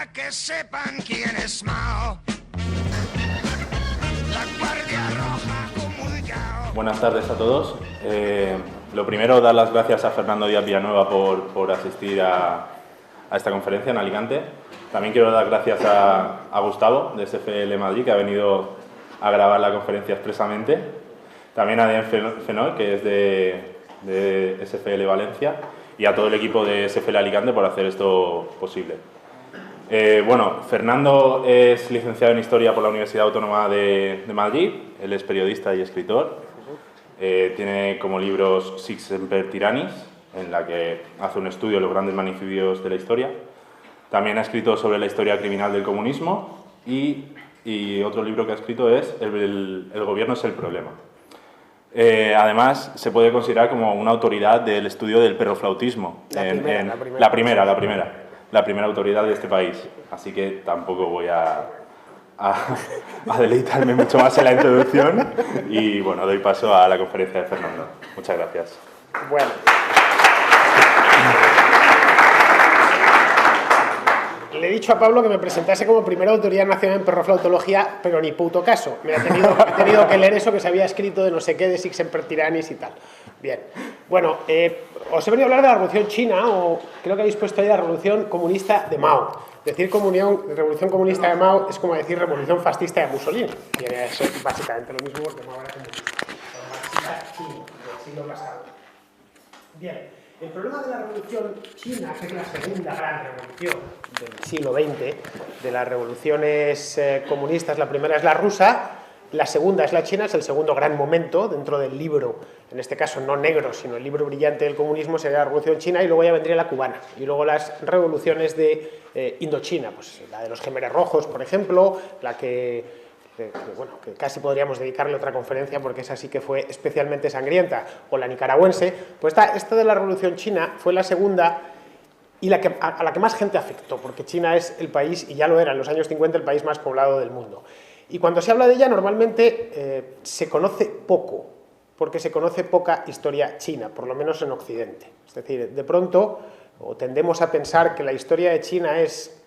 para que sepan quién es Mao. La Guardia Roja comunicado. Buenas tardes a todos. Lo primero, dar las gracias a Fernando Díaz Villanueva por asistir a esta conferencia en Alicante. También quiero dar gracias a Gustavo, de SFL Madrid, que ha venido a grabar la conferencia expresamente. También a Adrián Fenoy, que es de SFL Valencia, y a todo el equipo de SFL Alicante por hacer esto posible. Bueno, Fernando es licenciado en Historia por la Universidad Autónoma de Madrid. Él es periodista y escritor. Tiene como libros Sic Semper Tyrannis, en la que hace un estudio de los grandes magnicidios de la historia. También ha escrito sobre la historia criminal del comunismo y otro libro que ha escrito es El gobierno es el problema. Además, se puede considerar como una autoridad del estudio del perroflautismo. La primera autoridad de este país. Así que tampoco voy a deleitarme mucho más en la introducción y bueno, doy paso a la conferencia de Fernando. Muchas gracias. Bueno. Le he dicho a Pablo que me presentase como primera autoridad nacional en perroflautología, pero ni puto caso. Me he tenido que leer eso que se había escrito de no sé qué, de Sic Semper Tyrannis y tal. Bien. Bueno, os he venido a hablar de la Revolución China, o creo que habéis puesto ahí la Revolución Comunista de Mao. Decir Revolución Comunista de Mao es como decir Revolución Fascista de Mussolini. Y es básicamente lo mismo porque Mao era comunista. Marxista chino, del siglo pasado. Bien. El problema de la Revolución China, que es la segunda gran revolución del siglo XX, de las revoluciones comunistas, la primera es la rusa, la segunda es la china, es el segundo gran momento dentro del libro, en este caso no negro, sino el libro brillante del comunismo, sería la Revolución China, y luego ya vendría la cubana, y luego las revoluciones de Indochina, pues la de los Jemeres Rojos, por ejemplo, la que casi podríamos dedicarle otra conferencia porque esa sí que fue especialmente sangrienta, o la nicaragüense. Pues esta de la Revolución China fue la segunda y a la que más gente afectó, porque China es el país, y ya lo era en los años 50, el país más poblado del mundo. Y cuando se habla de ella normalmente se conoce poco, porque se conoce poca historia china, por lo menos en Occidente. Es decir, de pronto tendemos a pensar que la historia de China es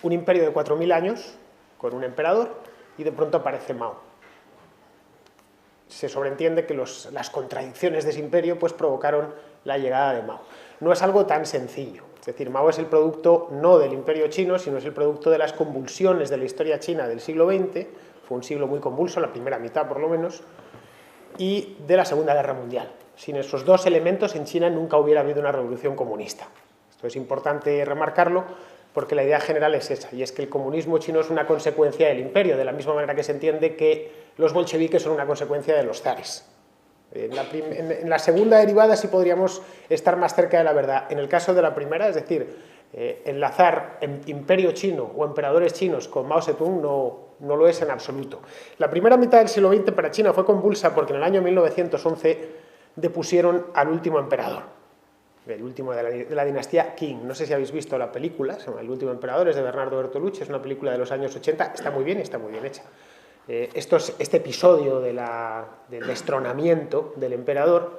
un imperio de 4.000 años, con un emperador, y de pronto aparece Mao. Se sobreentiende que las contradicciones de ese imperio pues, provocaron la llegada de Mao. No es algo tan sencillo. Es decir, Mao es el producto no del imperio chino, sino es el producto de las convulsiones de la historia china del siglo XX, fue un siglo muy convulso, la primera mitad por lo menos, y de la Segunda Guerra Mundial. Sin esos dos elementos en China nunca hubiera habido una revolución comunista. Esto es importante remarcarlo, porque la idea general es esa, y es que el comunismo chino es una consecuencia del imperio, de la misma manera que se entiende que los bolcheviques son una consecuencia de los zares. En la segunda derivada sí podríamos estar más cerca de la verdad. En el caso de la primera, es decir, enlazar imperio chino o emperadores chinos con Mao Zedong no lo es en absoluto. La primera mitad del siglo XX para China fue convulsa porque en el año 1911 depusieron al último emperador. El último de la dinastía Qing. No sé si habéis visto la película, se llama El último emperador, es de Bernardo Bertolucci, es una película de los años 80, está muy bien hecha. Este episodio del destronamiento del emperador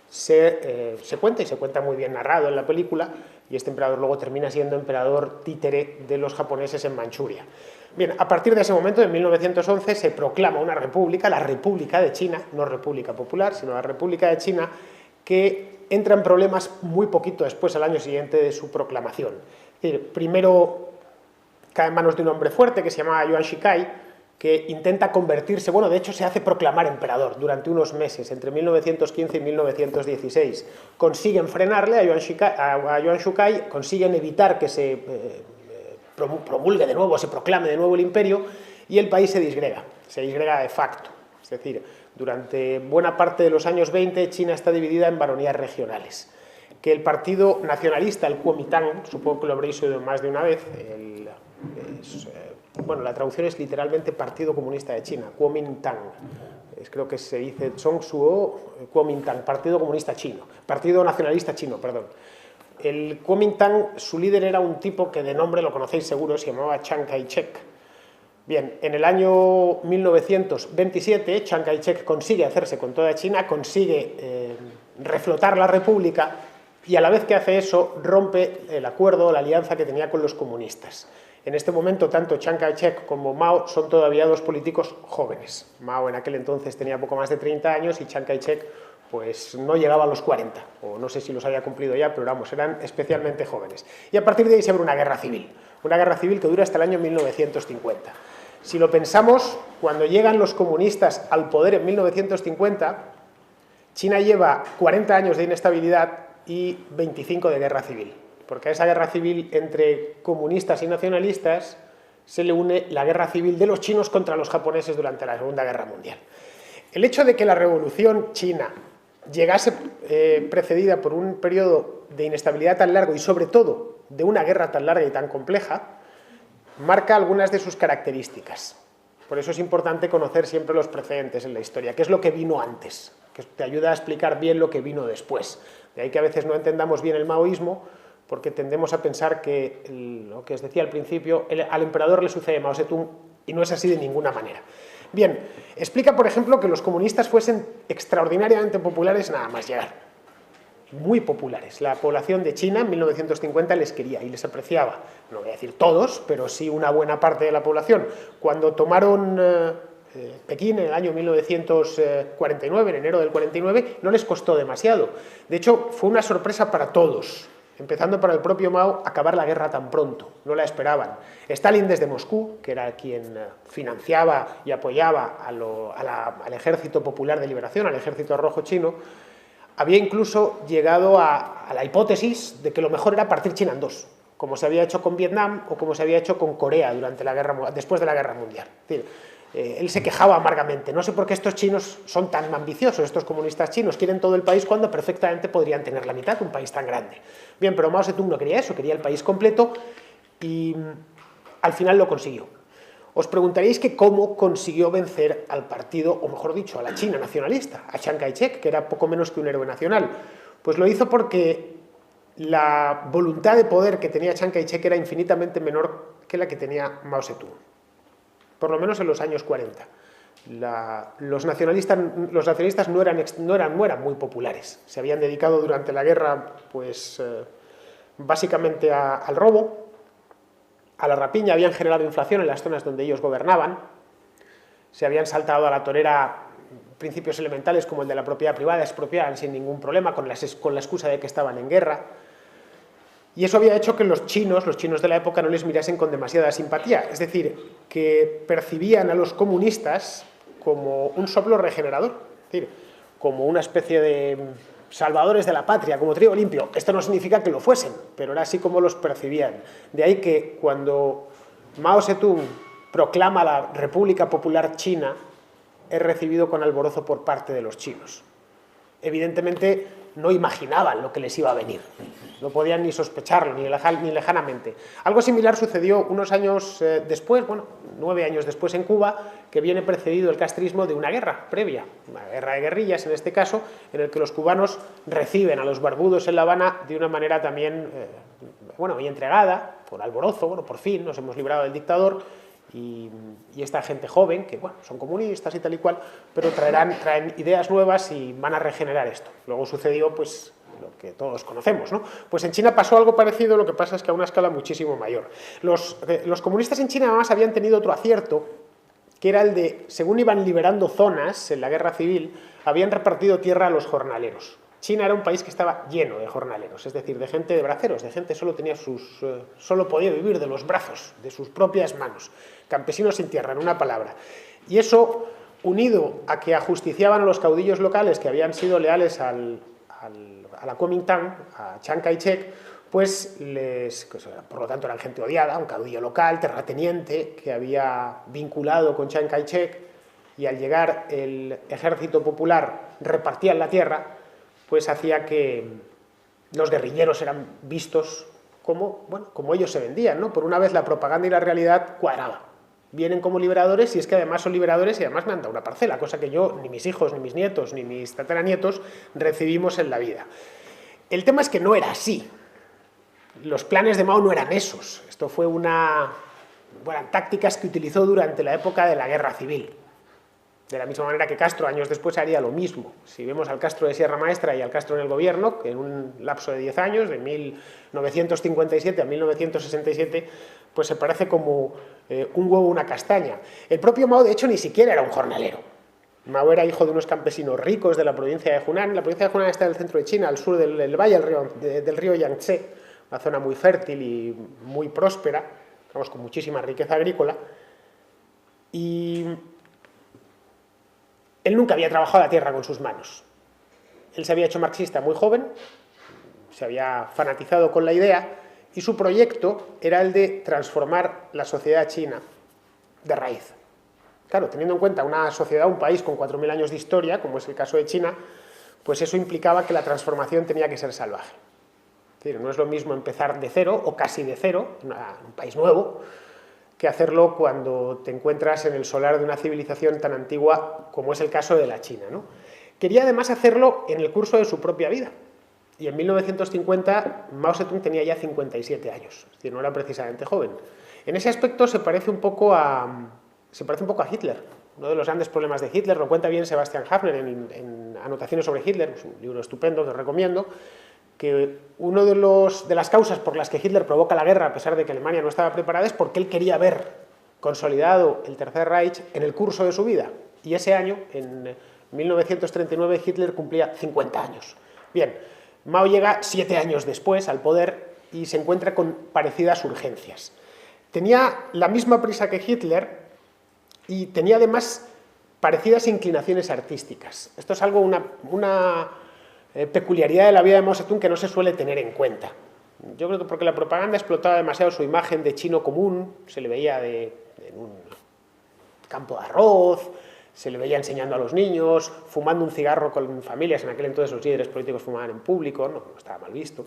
se cuenta y se cuenta muy bien narrado en la película, y este emperador luego termina siendo emperador títere de los japoneses en Manchuria. Bien, a partir de ese momento, en 1911, se proclama una república, la República de China, no República Popular, sino la República de China, que entra en problemas muy poquito después, al año siguiente de su proclamación. Es decir, primero cae en manos de un hombre fuerte que se llamaba Yuan Shikai, que intenta convertirse, bueno, de hecho se hace proclamar emperador durante unos meses, entre 1915 y 1916. Consiguen frenarle a Yuan Shikai, consiguen evitar que se promulgue de nuevo, se proclame de nuevo el imperio, y el país se disgrega de facto. Es decir, durante buena parte de los años 20 China está dividida en baronías regionales. Que el partido nacionalista, el Kuomintang, supongo que lo habréis oído más de una vez, la traducción es literalmente Partido Comunista de China, Kuomintang. Creo que se dice Zhongzuo Kuomintang, Partido Comunista Chino, Partido Nacionalista Chino, perdón. El Kuomintang, su líder era un tipo que de nombre lo conocéis seguro, se llamaba Chiang Kai-shek. Bien, en el año 1927 Chiang Kai-shek consigue hacerse con toda China, consigue reflotar la república, y a la vez que hace eso rompe el acuerdo, la alianza que tenía con los comunistas. En este momento, tanto Chiang Kai-shek como Mao son todavía dos políticos jóvenes. Mao en aquel entonces tenía poco más de 30 años y Chiang Kai-shek pues no llegaba a los 40, o no sé si los había cumplido ya, pero vamos, eran especialmente jóvenes. Y a partir de ahí se abre una guerra civil que dura hasta el año 1950. Si lo pensamos, cuando llegan los comunistas al poder en 1950, China lleva 40 años de inestabilidad y 25 de guerra civil, porque a esa guerra civil entre comunistas y nacionalistas se le une la guerra civil de los chinos contra los japoneses durante la Segunda Guerra Mundial. El hecho de que la revolución china llegase precedida por un periodo de inestabilidad tan largo y sobre todo de una guerra tan larga y tan compleja, marca algunas de sus características. Por eso es importante conocer siempre los precedentes en la historia, qué es lo que vino antes, que te ayuda a explicar bien lo que vino después. De ahí que a veces no entendamos bien el maoísmo, porque tendemos a pensar que, lo que os decía al principio, al emperador le sucede Mao Zedong, y no es así de ninguna manera. Bien, explica, por ejemplo, que los comunistas fuesen extraordinariamente populares nada más llegar. Muy populares. La población de China en 1950 les quería y les apreciaba. No voy a decir todos, pero sí una buena parte de la población. Cuando tomaron Pekín en el año 1949, en enero del 49, no les costó demasiado. De hecho, fue una sorpresa para todos, empezando para el propio Mao, acabar la guerra tan pronto. No la esperaban. Stalin desde Moscú, que era quien financiaba y apoyaba al Ejército Popular de Liberación, al Ejército Rojo Chino, había incluso llegado a la hipótesis de que lo mejor era partir China en dos, como se había hecho con Vietnam o como se había hecho con Corea después de la Guerra Mundial. Es decir, él se quejaba amargamente. No sé por qué estos chinos son tan ambiciosos, estos comunistas chinos quieren todo el país cuando perfectamente podrían tener la mitad de un país tan grande. Bien, pero Mao Zedong no quería eso, quería el país completo y al final lo consiguió. Os preguntaréis que cómo consiguió vencer al partido, o mejor dicho, a la China nacionalista, a Chiang Kai-shek, que era poco menos que un héroe nacional. Pues lo hizo porque la voluntad de poder que tenía Chiang Kai-shek era infinitamente menor que la que tenía Mao Zedong, por lo menos en los años 40. Los nacionalistas no eran muy populares. Se habían dedicado durante la guerra, pues, básicamente al robo, a la rapiña, habían generado inflación en las zonas donde ellos gobernaban, se habían saltado a la torera principios elementales como el de la propiedad privada, expropiaban sin ningún problema con la excusa de que estaban en guerra, y eso había hecho que los chinos de la época no les mirasen con demasiada simpatía, es decir, que percibían a los comunistas como un soplo regenerador, es decir, como una especie de salvadores de la patria, como trigo limpio. Esto no significa que lo fuesen, pero era así como los percibían. De ahí que cuando Mao Zedong proclama la República Popular China, es recibido con alborozo por parte de los chinos. Evidentemente no imaginaban lo que les iba a venir, no podían ni sospecharlo, ni lejanamente. Algo similar sucedió unos años después, 9 años después en Cuba, que viene precedido el castrismo de una guerra previa, una guerra de guerrillas en este caso, en el que los cubanos reciben a los barbudos en La Habana de una manera también, muy entregada, por alborozo, por fin nos hemos librado del dictador, y esta gente joven, que son comunistas y tal y cual, pero traen ideas nuevas y van a regenerar esto. Luego sucedió, pues, lo que todos conocemos, ¿no? Pues en China pasó algo parecido, lo que pasa es que a una escala muchísimo mayor. Los comunistas en China además habían tenido otro acierto, que era el de, según iban liberando zonas en la guerra civil, habían repartido tierra a los jornaleros. China era un país que estaba lleno de jornaleros, es decir, de gente de braceros, de gente que solo podía vivir de los brazos, de sus propias manos, campesinos sin tierra, en una palabra. Y eso, unido a que ajusticiaban a los caudillos locales que habían sido leales a la Kuomintang, a Chiang Kai-shek, pues por lo tanto eran gente odiada, un caudillo local, terrateniente, que había vinculado con Chiang Kai-shek, y al llegar el ejército popular repartían la tierra, pues hacía que los guerrilleros eran vistos como ellos se vendían, ¿no? Por una vez la propaganda y la realidad cuadraban. Vienen como liberadores y es que además son liberadores y además me han dado una parcela, cosa que yo, ni mis hijos, ni mis nietos, ni mis tataranietos recibimos en la vida. El tema es que no era así. Los planes de Mao no eran esos. Esto fue tácticas que utilizó durante la época de la guerra civil. De la misma manera que Castro años después haría lo mismo. Si vemos al Castro de Sierra Maestra y al Castro en el gobierno, que en un lapso de 10 años, de 1957 a 1967, pues se parece como un huevo una castaña. El propio Mao, de hecho, ni siquiera era un jornalero. Mao era hijo de unos campesinos ricos de la provincia de Hunan. La provincia de Hunan está en el centro de China, al sur del valle del río Yangtze, una zona muy fértil y muy próspera, vamos, con muchísima riqueza agrícola. Y él nunca había trabajado la tierra con sus manos. Él se había hecho marxista muy joven, se había fanatizado con la idea, y su proyecto era el de transformar la sociedad china de raíz. Claro, teniendo en cuenta una sociedad, un país con 4.000 años de historia, como es el caso de China, pues eso implicaba que la transformación tenía que ser salvaje. Es decir, no es lo mismo empezar de cero, o casi de cero, en un país nuevo, que hacerlo cuando te encuentras en el solar de una civilización tan antigua como es el caso de la China, ¿no? Quería además hacerlo en el curso de su propia vida. Y en 1950 Mao Zedong tenía ya 57 años, es decir, no era precisamente joven. En ese aspecto se parece un poco a Hitler. Uno de los grandes problemas de Hitler, lo cuenta bien Sebastian Haffner en Anotaciones sobre Hitler, es un libro estupendo que os recomiendo, que una de las causas por las que Hitler provoca la guerra, a pesar de que Alemania no estaba preparada, es porque él quería ver consolidado el Tercer Reich en el curso de su vida. Y ese año, en 1939, Hitler cumplía 50 años. Bien, Mao llega 7 años después al poder y se encuentra con parecidas urgencias. Tenía la misma prisa que Hitler y tenía además parecidas inclinaciones artísticas. Esto es algo, una peculiaridad de la vida de Mao Zedong que no se suele tener en cuenta. Yo creo que porque la propaganda explotaba demasiado su imagen de chino común, se le veía en un campo de arroz, se le veía enseñando a los niños, fumando un cigarro con familias. En aquel entonces los líderes políticos fumaban en público, no estaba mal visto.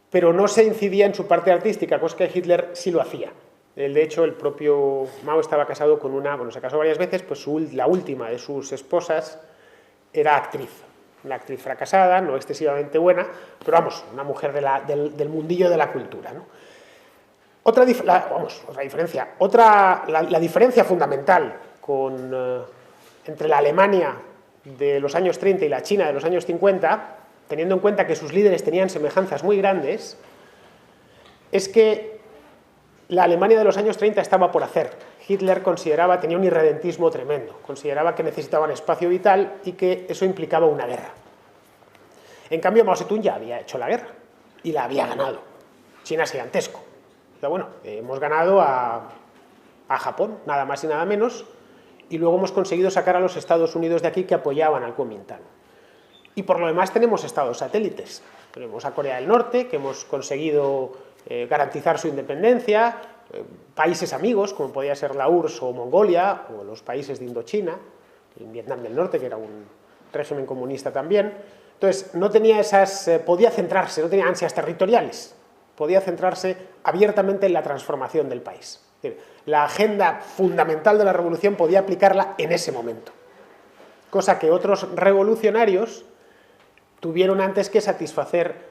Pero no se incidía en su parte artística, cosa que Hitler sí lo hacía. De hecho, el propio Mao estaba casado con se casó varias veces, pues la última de sus esposas era actriz. Una actriz fracasada, no excesivamente buena, pero vamos, una mujer del mundillo de la cultura, ¿no? Otra diferencia, la diferencia fundamental entre la Alemania de los años 30 y la China de los años 50, teniendo en cuenta que sus líderes tenían semejanzas muy grandes, es que la Alemania de los años 30 estaba por hacer. Hitler tenía un irredentismo tremendo, consideraba que necesitaban espacio vital y que eso implicaba una guerra. En cambio, Mao Zedong ya había hecho la guerra y la había ganado. China es gigantesco. Pero bueno, hemos ganado a Japón, nada más y nada menos, y luego hemos conseguido sacar a los Estados Unidos de aquí que apoyaban al Kuomintang. Y por lo demás tenemos estados satélites. Tenemos a Corea del Norte, que hemos conseguido garantizar su independencia, países amigos, como podía ser la URSS o Mongolia, o los países de Indochina, en Vietnam del Norte, que era un régimen comunista también. Entonces, no tenía podía centrarse, no tenía ansias territoriales, podía centrarse abiertamente en la transformación del país. Es decir, la agenda fundamental de la revolución podía aplicarla en ese momento, cosa que otros revolucionarios tuvieron antes que satisfacer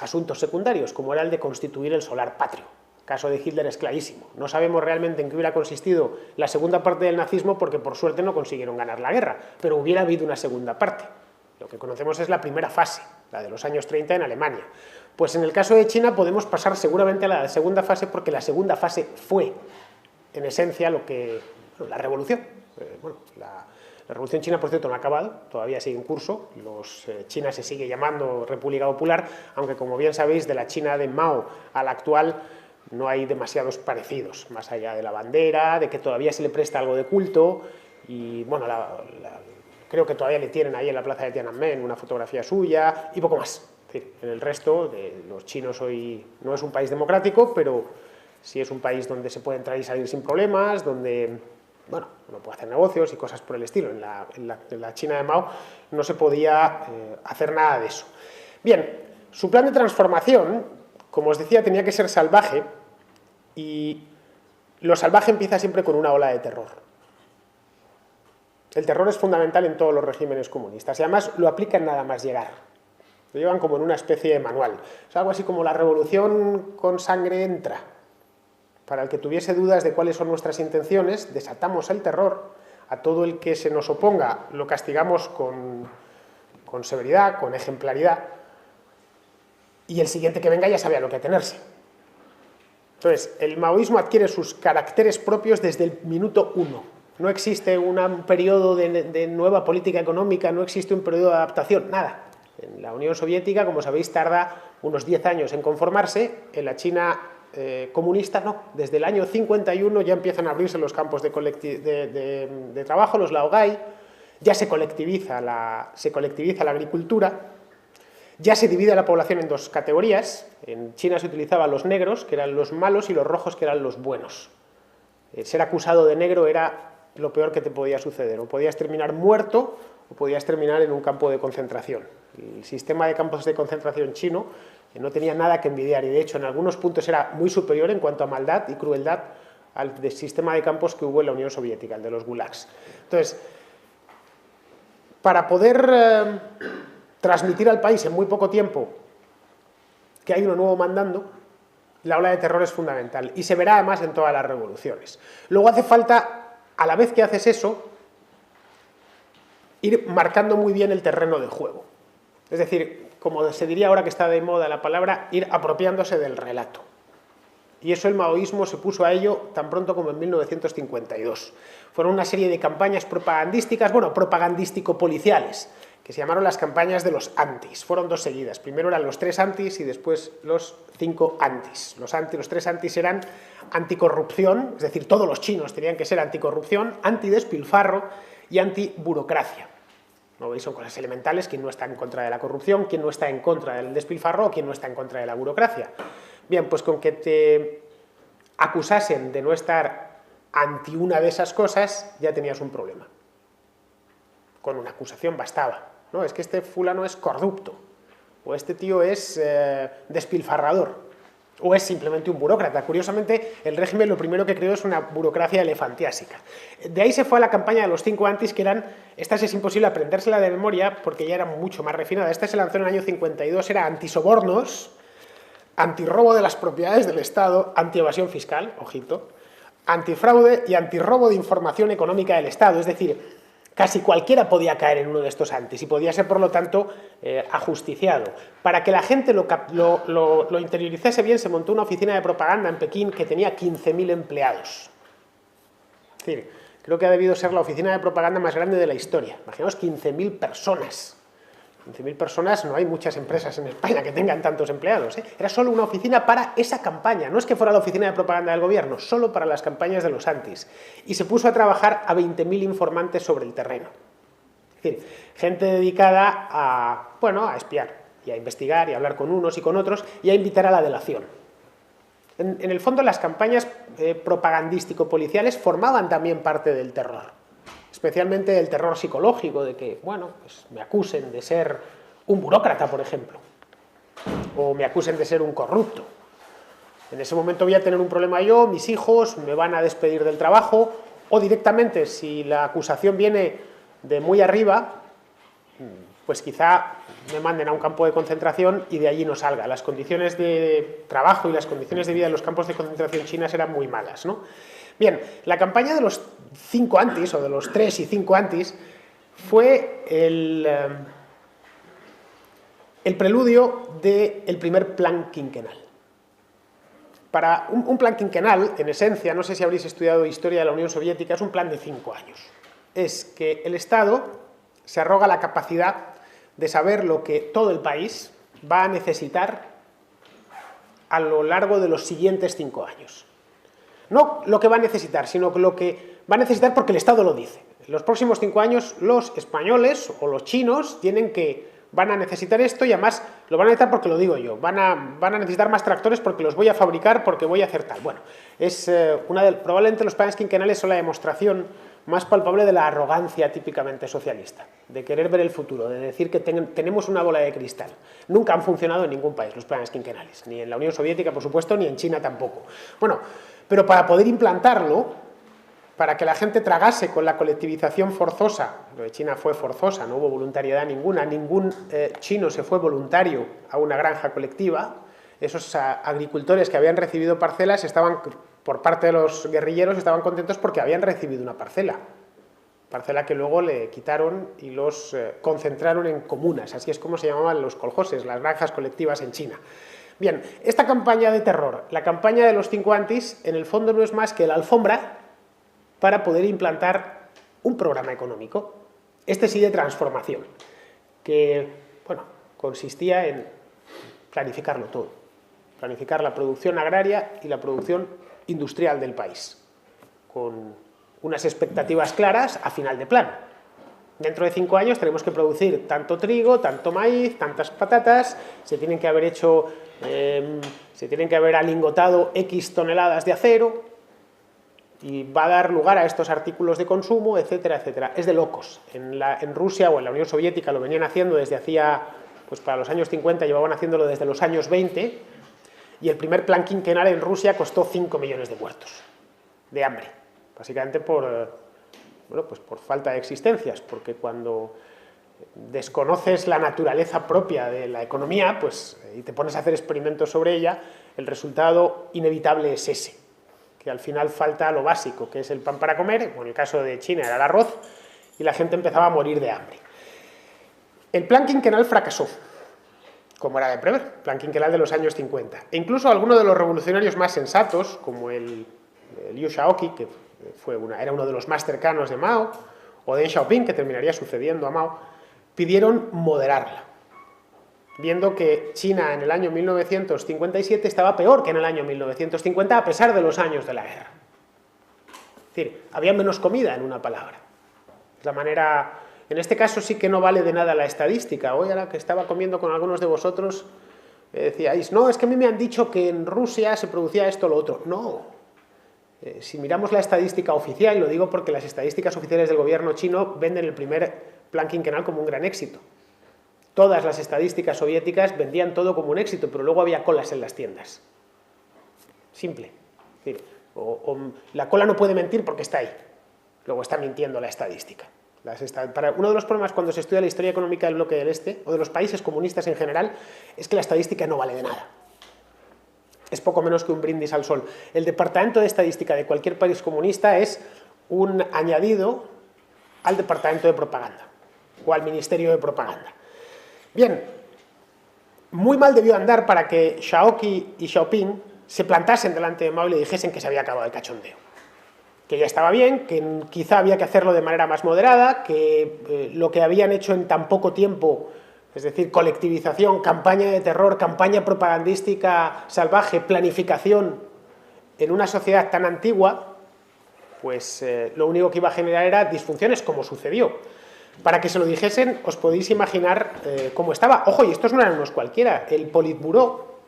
asuntos secundarios, como era el de constituir el solar patrio. El caso de Hitler es clarísimo. No sabemos realmente en qué hubiera consistido la segunda parte del nazismo porque por suerte no consiguieron ganar la guerra, pero hubiera habido una segunda parte. Lo que conocemos es la primera fase, la de los años 30 en Alemania. Pues en el caso de China podemos pasar seguramente a la segunda fase porque la segunda fase fue, en esencia, la revolución. La revolución china, por cierto, no ha acabado, todavía sigue en curso. China se sigue llamando República Popular, aunque como bien sabéis, de la China de Mao a la actual no hay demasiados parecidos, más allá de la bandera, de que todavía se le presta algo de culto y bueno, creo que todavía le tienen ahí en la plaza de Tiananmen una fotografía suya y poco más. Es decir, en el resto de los chinos hoy no es un país democrático, pero sí es un país donde se puede entrar y salir sin problemas, donde uno puede hacer negocios y cosas por el estilo. En la China de Mao no se podía hacer nada de eso. Bien, su plan de transformación, como os decía, tenía que ser salvaje y lo salvaje empieza siempre con una ola de terror. El terror es fundamental en todos los regímenes comunistas y además lo aplican nada más llegar. Lo llevan como en una especie de manual. Es algo así como la revolución con sangre entra. Para el que tuviese dudas de cuáles son nuestras intenciones, desatamos el terror, a todo el que se nos oponga lo castigamos con severidad, con ejemplaridad, y el siguiente que venga ya sabe a lo que atenerse. Entonces, el maoísmo adquiere sus caracteres propios desde el minuto 1. No existe un periodo de nueva política económica, no existe un periodo de adaptación, nada. En la Unión Soviética, como sabéis, tarda unos 10 años en conformarse. En la China comunista, no. Desde el año 51 ya empiezan a abrirse los campos de trabajo, los laogai, ya se colectiviza la agricultura, ya se divide la población en dos categorías. En China se utilizaban los negros, que eran los malos, y los rojos, que eran los buenos. Ser acusado de negro era lo peor que te podía suceder. O podías terminar muerto o podías terminar en un campo de concentración. El sistema de campos de concentración chino no tenía nada que envidiar, y de hecho en algunos puntos era muy superior en cuanto a maldad y crueldad al sistema de campos que hubo en la Unión Soviética, el de los gulags. Entonces, para poder transmitir al país en muy poco tiempo que hay uno nuevo mandando, la ola de terror es fundamental, y se verá además en todas las revoluciones. Luego hace falta, a la vez que haces eso, ir marcando muy bien el terreno de juego. Es decir, como se diría ahora que está de moda la palabra, ir apropiándose del relato. Y eso el maoísmo se puso a ello tan pronto como en 1952. Fueron una serie de campañas propagandísticas, bueno, propagandístico-policiales, que se llamaron las campañas de los antis. Fueron dos seguidas. Primero eran los 3 antis y después los 5 antis. Los 3 antis eran anticorrupción, es decir, todos los chinos tenían que ser anticorrupción, antidespilfarro y antiburocracia. ¿No veis? Son cosas elementales. ¿Quién no está en contra de la corrupción? ¿Quién no está en contra del despilfarro? ¿Quién no está en contra de la burocracia? Bien, pues con que te acusasen de no estar anti una de esas cosas, ya tenías un problema. Con una acusación bastaba. No, es que este fulano es corrupto, o este tío es despilfarrador, o es simplemente un burócrata. Curiosamente, el régimen lo primero que creó es una burocracia elefantiásica. De ahí se fue a la campaña de los 5 antis, que eran, estas es imposible aprendérsela de memoria porque ya era mucho más refinada. Esta se lanzó en el año 52, era antisobornos, antirrobo de las propiedades del Estado, antievasión fiscal, ojito, antifraude y antirrobo de información económica del Estado. Es decir, casi cualquiera podía caer en uno de estos antis y podía ser, por lo tanto, ajusticiado. Para que la gente lo interiorizase bien, se montó una oficina de propaganda en Pekín que tenía 15.000 empleados. Es decir, creo que ha debido ser la oficina de propaganda más grande de la historia. Imaginaos 15.000 personas. 15.000 personas, no hay muchas empresas en España que tengan tantos empleados, ¿eh? Era solo una oficina para esa campaña, no es que fuera la oficina de propaganda del gobierno, solo para las campañas de los antis. Y se puso a trabajar a 20.000 informantes sobre el terreno. Es decir, gente dedicada a, bueno, a espiar y a investigar y a hablar con unos y con otros y a invitar a la delación. En el fondo, las campañas propagandístico-policiales formaban también parte del terror. Especialmente el terror psicológico de que, bueno, pues me acusen de ser un burócrata, por ejemplo, o me acusen de ser un corrupto. En ese momento voy a tener un problema yo, mis hijos me van a despedir del trabajo, o directamente, si la acusación viene de muy arriba, pues quizá me manden a un campo de concentración y de allí no salga. Las condiciones de trabajo y las condiciones de vida en los campos de concentración chinas eran muy malas, ¿no? Bien, la campaña de los 5 antis, o de los 3 y 5 antis, fue el preludio del primer plan quinquenal. Para un plan quinquenal, en esencia, no sé si habréis estudiado historia de la Unión Soviética, es un plan de 5 años. Es que el Estado se arroga la capacidad de saber lo que todo el país va a necesitar a lo largo de los siguientes 5 años. No lo que va a necesitar, sino lo que va a necesitar porque el Estado lo dice. En los próximos 5 años los españoles o los chinos van a necesitar esto, y además lo van a necesitar porque lo digo yo. Van a necesitar más tractores porque los voy a fabricar, porque voy a hacer tal. Bueno, es probablemente los planes quinquenales son la demostración más palpable de la arrogancia típicamente socialista, de querer ver el futuro, de decir que tenemos una bola de cristal. Nunca han funcionado en ningún país los planes quinquenales, ni en la Unión Soviética, por supuesto, ni en China tampoco. Bueno, pero para poder implantarlo, para que la gente tragase con la colectivización forzosa, lo de China fue forzosa, no hubo voluntariedad ninguna, ningún chino se fue voluntario a una granja colectiva, esos agricultores que habían recibido parcelas estaban, por parte de los guerrilleros, estaban contentos porque habían recibido una parcela. parcela que luego le quitaron y los concentraron en comunas, así es como se llamaban los koljoses, las granjas colectivas en China. Bien, esta campaña de terror, la campaña de los 5 antis, en el fondo no es más que la alfombra para poder implantar un programa económico, este sí de transformación, que, bueno, consistía en planificarlo todo, planificar la producción agraria y la producción industrial del país, con unas expectativas claras a final de plan. Dentro de 5 años tenemos que producir tanto trigo, tanto maíz, tantas patatas, se tienen que haber alingotado X toneladas de acero y va a dar lugar a estos artículos de consumo, etcétera, etcétera. Es de locos. En Rusia o en la Unión Soviética lo venían haciendo desde hacía, pues para los años 50 llevaban haciéndolo desde los años 20 y el primer plan quinquenal en Rusia costó 5 millones de muertos de hambre, básicamente por falta de existencias, porque cuando desconoces la naturaleza propia de la economía, pues, y te pones a hacer experimentos sobre ella, el resultado inevitable es ese, que al final falta lo básico, que es el pan para comer, o en el caso de China era el arroz, y la gente empezaba a morir de hambre. El plan quinquenal fracasó, como era de prever, plan quinquenal de los años 50. E incluso algunos de los revolucionarios más sensatos, como el Liu Shaoqi, que era uno de los más cercanos de Mao, o Deng Xiaoping, que terminaría sucediendo a Mao, pidieron moderarla, viendo que China en el año 1957 estaba peor que en el año 1950, a pesar de los años de la guerra. Es decir, había menos comida, en una palabra. Es la manera... En este caso sí que no vale de nada la estadística. Hoy, ahora que estaba comiendo con algunos de vosotros, decíais, no, es que a mí me han dicho que en Rusia se producía esto o lo otro. No. Si miramos la estadística oficial, y lo digo porque las estadísticas oficiales del gobierno chino venden el primer plan quinquenal como un gran éxito. Todas las estadísticas soviéticas vendían todo como un éxito, pero luego había colas en las tiendas. Simple. Es decir, la cola no puede mentir porque está ahí. Luego está mintiendo la estadística. Uno de los problemas cuando se estudia la historia económica del bloque del Este, o de los países comunistas en general, es que la estadística no vale de nada. Es poco menos que un brindis al sol. El departamento de estadística de cualquier país comunista es un añadido al departamento de propaganda o al ministerio de propaganda. Bien, muy mal debió andar para que Shaoqi y Xiaoping se plantasen delante de Mao y le dijesen que se había acabado el cachondeo, que ya estaba bien, que quizá había que hacerlo de manera más moderada, que lo que habían hecho en tan poco tiempo, es decir, colectivización, campaña de terror, campaña propagandística salvaje, planificación en una sociedad tan antigua, pues lo único que iba a generar era disfunciones, como sucedió. Para que se lo dijesen, os podéis imaginar cómo estaba. Ojo, y estos no eran unos cualquiera. El Politburó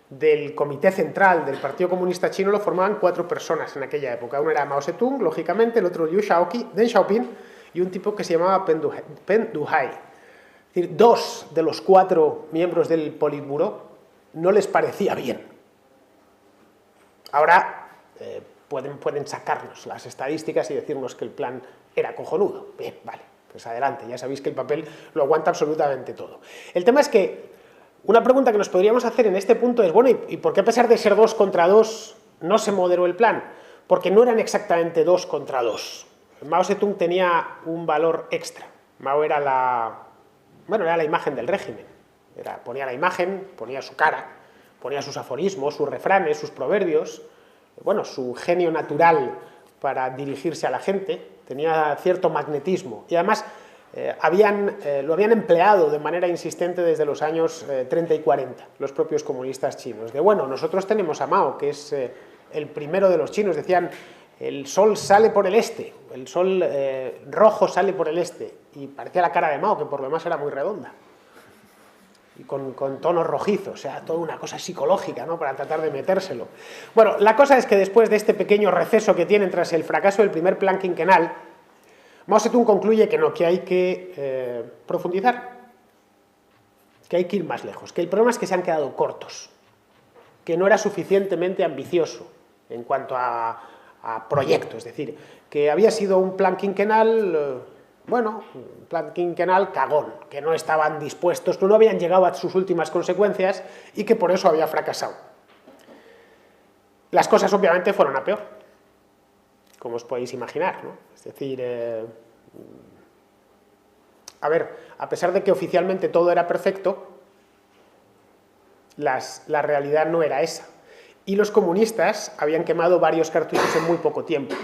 del Comité Central del Partido Comunista Chino lo formaban 4 personas en aquella época. Uno era Mao Zedong, lógicamente, el otro Liu Shaoqi, Deng Xiaoping y un tipo que se llamaba Pen Duhai. Es decir, 2 de los 4 miembros del Politburó no les parecía bien. Ahora pueden sacarnos las estadísticas y decirnos que el plan era cojonudo. Bien, vale, pues adelante, ya sabéis que el papel lo aguanta absolutamente todo. El tema es que una pregunta que nos podríamos hacer en este punto es, bueno, ¿y por qué a pesar de ser 2 contra 2 no se moderó el plan? Porque no eran exactamente 2 contra 2. Mao Zedong tenía un valor extra. Mao era la imagen del régimen. Ponía la imagen, ponía su cara, ponía sus aforismos, sus refranes, sus proverbios, bueno, su genio natural para dirigirse a la gente, tenía cierto magnetismo y además lo habían empleado de manera insistente desde los años 30 y 40 los propios comunistas chinos. Bueno, nosotros tenemos a Mao, que es el primero de los chinos, decían, el sol sale por el este, el sol rojo sale por el este, y parecía la cara de Mao, que por lo demás era muy redonda, y con tonos rojizos, o sea, toda una cosa psicológica, ¿no?, para tratar de metérselo. Bueno, la cosa es que después de este pequeño receso que tienen tras el fracaso del primer plan quinquenal, Mao Zedong concluye que no, que hay que profundizar, que hay que ir más lejos, que el problema es que se han quedado cortos, que no era suficientemente ambicioso en cuanto a proyecto, es decir, que había sido un plan quinquenal, un plan quinquenal cagón, que no estaban dispuestos, no habían llegado a sus últimas consecuencias y que por eso había fracasado. Las cosas obviamente fueron a peor. como os podéis imaginar, ¿no? Es decir, a ver, a pesar de que oficialmente todo era perfecto, la realidad no era esa. Y los comunistas habían quemado varios cartuchos en muy poco tiempo.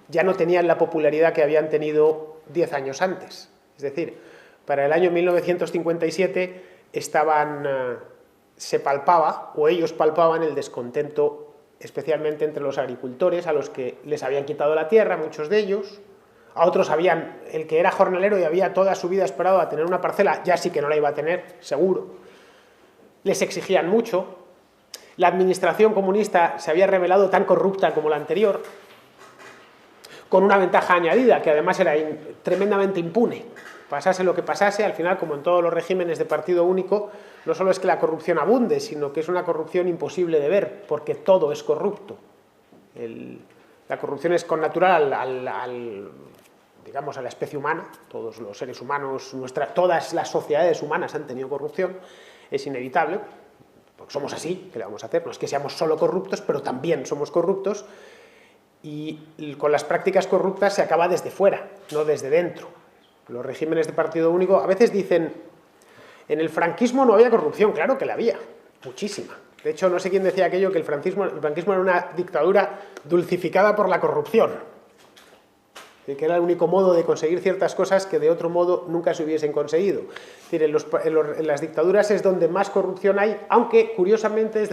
Ya no tenían la popularidad que habían tenido 10 años antes. Es decir, para el año 1957 se palpaba, o ellos palpaban, el descontento, especialmente entre los agricultores, a los que les habían quitado la tierra, muchos de ellos. A otros el que era jornalero y había toda su vida esperado a tener una parcela, ya sí que no la iba a tener, seguro. Les exigían mucho. La administración comunista se había revelado tan corrupta como la anterior, con una ventaja añadida, que además era tremendamente impune. Pasase lo que pasase, al final, como en todos los regímenes de partido único, no solo es que la corrupción abunde, sino que es una corrupción imposible de ver, porque todo es corrupto. La corrupción es connatural digamos, a la especie humana. Todos los seres humanos, todas las sociedades humanas han tenido corrupción. Es inevitable, porque somos así, ¿qué le vamos a hacer? No es que seamos solo corruptos, pero también somos corruptos, y con las prácticas corruptas se acaba desde fuera, no desde dentro. Los regímenes de partido único a veces dicen, en el franquismo no había corrupción. Claro que la había, muchísima. De hecho, no sé quién decía aquello, que el franquismo era una dictadura dulcificada por la corrupción, que era el único modo de conseguir ciertas cosas que de otro modo nunca se hubiesen conseguido. Es decir, en las dictaduras es donde más corrupción hay, aunque curiosamente es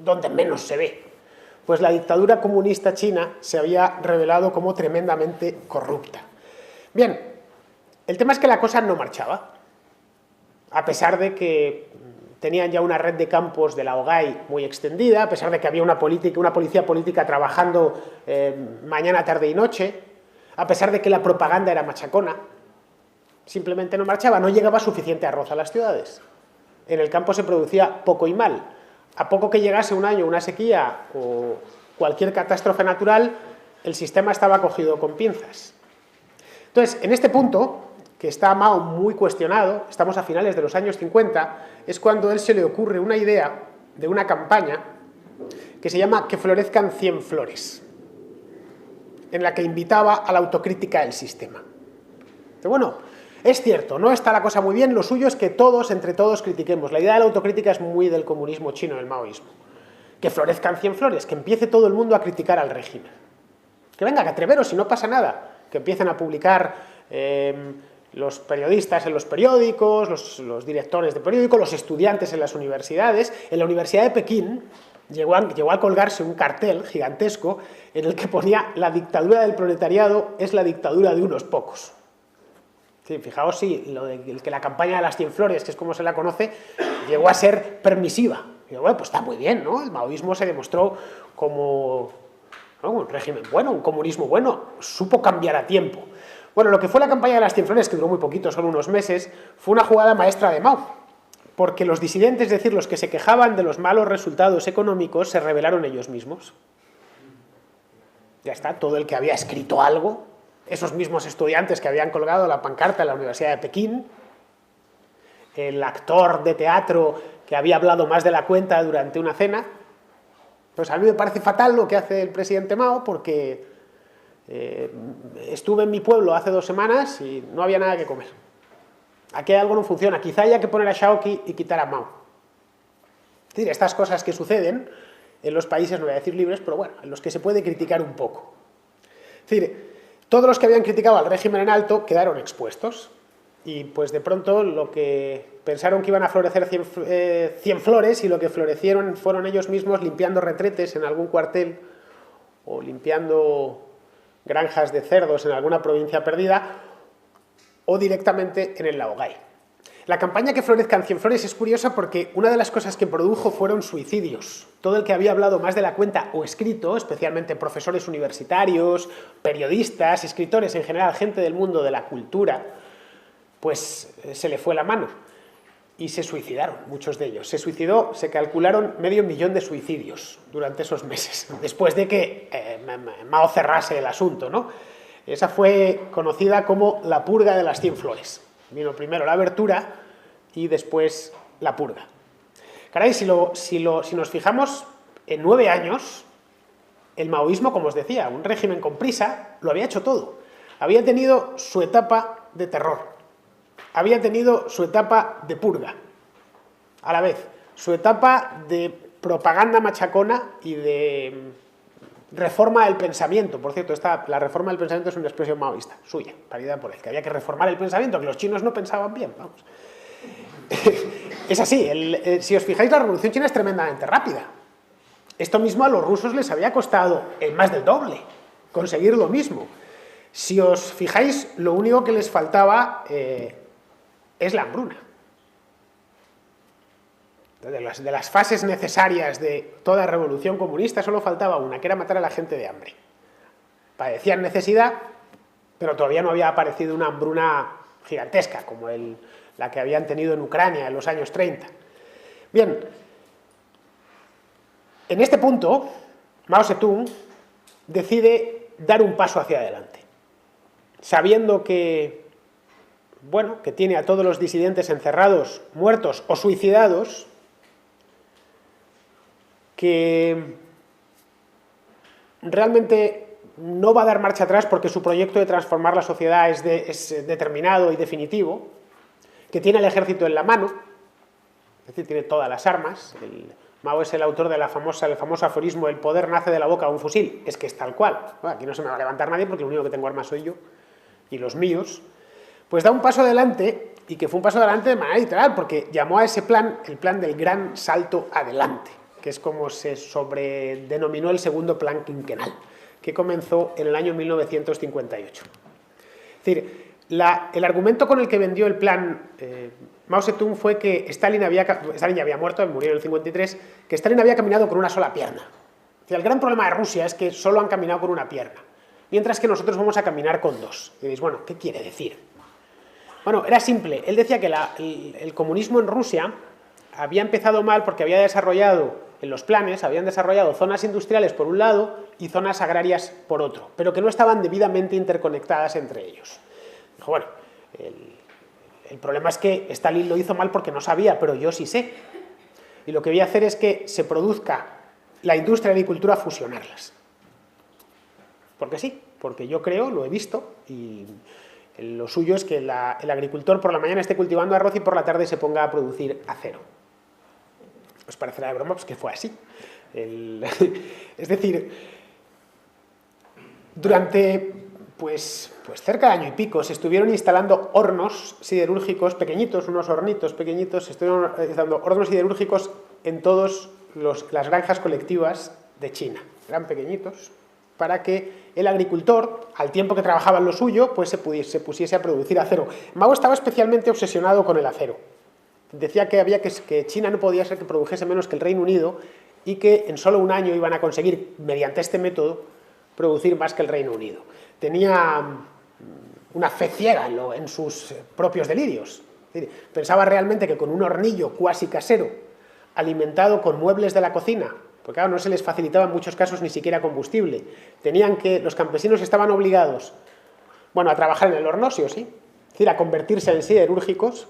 donde menos se ve. Pues la dictadura comunista china se había revelado como tremendamente corrupta. Bien, el tema es que la cosa no marchaba, a pesar de que tenían ya una red de campos de laogai muy extendida, a pesar de que había una policía política trabajando mañana, tarde y noche, a pesar de que la propaganda era machacona. Simplemente no marchaba, no llegaba suficiente arroz a las ciudades. En el campo se producía poco y mal. A poco que llegase un año, una sequía o cualquier catástrofe natural, el sistema estaba cogido con pinzas. Entonces, en este punto, que está Mao muy cuestionado, estamos a finales de los años 50, es cuando a él se le ocurre una idea de una campaña que se llama Que florezcan 100 flores, en la que invitaba a la autocrítica del sistema. Pero bueno, es cierto, no está la cosa muy bien, lo suyo es que todos, entre todos, critiquemos. La idea de la autocrítica es muy del comunismo chino, del maoísmo. Que florezcan 100 flores, que empiece todo el mundo a criticar al régimen. Que venga, que atreveros, si no pasa nada. Que empiecen a publicar los periodistas en los periódicos, los directores de periódicos, los estudiantes en las universidades. En la Universidad de Pekín llegó a colgarse un cartel gigantesco en el que ponía: la dictadura del proletariado es la dictadura de unos pocos. Sí, fijaos si que la campaña de las 100 flores, que es como se la conoce, llegó a ser permisiva. Y bueno, pues está muy bien, ¿no? El maoísmo se demostró como un régimen bueno, un comunismo bueno, supo cambiar a tiempo. Bueno, lo que fue la campaña de las 100 flores, que duró muy poquito, solo unos meses, fue una jugada maestra de Mao, porque los disidentes, es decir, los que se quejaban de los malos resultados económicos, se rebelaron ellos mismos. Ya está, todo el que había escrito algo, esos mismos estudiantes que habían colgado la pancarta en la Universidad de Pekín, el actor de teatro que había hablado más de la cuenta durante una cena. Pues a mí me parece fatal lo que hace el presidente Mao, porque estuve en mi pueblo hace 2 semanas y no había nada que comer. Aquí algo no funciona, quizá haya que poner a Xiaoqi y quitar a Mao. Es decir, estas cosas que suceden en los países, no voy a decir libres, pero bueno, en los que se puede criticar un poco. Es decir, todos los que habían criticado al régimen en alto quedaron expuestos. Y pues de pronto lo que pensaron que iban a florecer 100 flores, y lo que florecieron fueron ellos mismos limpiando retretes en algún cuartel o limpiando granjas de cerdos en alguna provincia perdida, o directamente en el laogai. La campaña Que florezcan 100 flores es curiosa porque una de las cosas que produjo fueron suicidios. Todo el que había hablado más de la cuenta o escrito, especialmente profesores universitarios, periodistas, escritores en general, gente del mundo de la cultura, pues se le fue la mano y se suicidaron, muchos de ellos. Se calcularon 500.000 de suicidios durante esos meses, después de que Mao cerrase el asunto, ¿no? Esa fue conocida como la purga de las 100 flores. Vino primero la abertura y después la purga. Caray, si nos fijamos, en 9 años el maoísmo, como os decía, un régimen con prisa, lo había hecho todo. Había tenido su etapa de terror, había tenido su etapa de purga, a la vez, su etapa de propaganda machacona y de reforma del pensamiento. Por cierto, la reforma del pensamiento es una expresión maoísta, suya, paridad por él, que había que reformar el pensamiento, que los chinos no pensaban bien, vamos. Es así, si os fijáis, la revolución china es tremendamente rápida. Esto mismo a los rusos les había costado más del doble conseguir lo mismo. Si os fijáis, lo único que les faltaba es la hambruna. De las fases necesarias de toda revolución comunista solo faltaba una, que era matar a la gente de hambre. Padecían necesidad, pero todavía no había aparecido una hambruna gigantesca como la que habían tenido en Ucrania en los años 30. Bien, en este punto, Mao Zedong decide dar un paso hacia adelante, sabiendo que, bueno, que tiene a todos los disidentes encerrados, muertos o suicidados, que realmente no va a dar marcha atrás porque su proyecto de transformar la sociedad es determinado y definitivo, que tiene el ejército en la mano, es decir, tiene todas las armas. Mao es el autor de el famoso aforismo: el poder nace de la boca de un fusil. Es que es tal cual. Bueno, aquí no se me va a levantar nadie porque lo único que tengo armas soy yo y los míos. Pues da un paso adelante, y que fue un paso adelante de manera literal, porque llamó a ese plan el plan del gran salto adelante, que es como se sobredenominó el segundo plan quinquenal, que comenzó en el año 1958. Es decir, el argumento con el que vendió el plan Mao Zedong fue que Stalin ya había muerto, murió en el 53, que Stalin había caminado con una sola pierna. Es decir, el gran problema de Rusia es que solo han caminado con una pierna, mientras que nosotros vamos a caminar con dos. Y diréis, bueno, ¿qué quiere decir? Bueno, era simple. Él decía que el comunismo en Rusia había empezado mal porque había desarrollado, en los planes, habían desarrollado zonas industriales por un lado y zonas agrarias por otro, pero que no estaban debidamente interconectadas entre ellos. Dijo, bueno, el problema es que Stalin lo hizo mal porque no sabía, pero yo sí sé. Y lo que voy a hacer es que se produzca la industria y la agricultura, fusionarlas. Porque sí, porque yo creo, lo he visto, y lo suyo es que el agricultor por la mañana esté cultivando arroz y por la tarde se ponga a producir acero. Os parecerá de broma, pues que fue así. Es decir, durante pues cerca de año y pico se estuvieron instalando hornos siderúrgicos pequeñitos, unos hornitos pequeñitos, se estuvieron instalando hornos siderúrgicos en todas las granjas colectivas de China. Eran pequeñitos, para que el agricultor, al tiempo que trabajaba en lo suyo, pues se pusiese a producir acero. Mao estaba especialmente obsesionado con el acero. Decía que China no podía ser que produjese menos que el Reino Unido y que en solo un año iban a conseguir, mediante este método, producir más que el Reino Unido. Tenía una fe ciega en sus propios delirios. Es decir, pensaba realmente que con un hornillo cuasi casero, alimentado con muebles de la cocina, porque claro, no se les facilitaba en muchos casos ni siquiera combustible, los campesinos estaban obligados, bueno, a trabajar en el horno, sí o sí, es decir, a convertirse en siderúrgicos.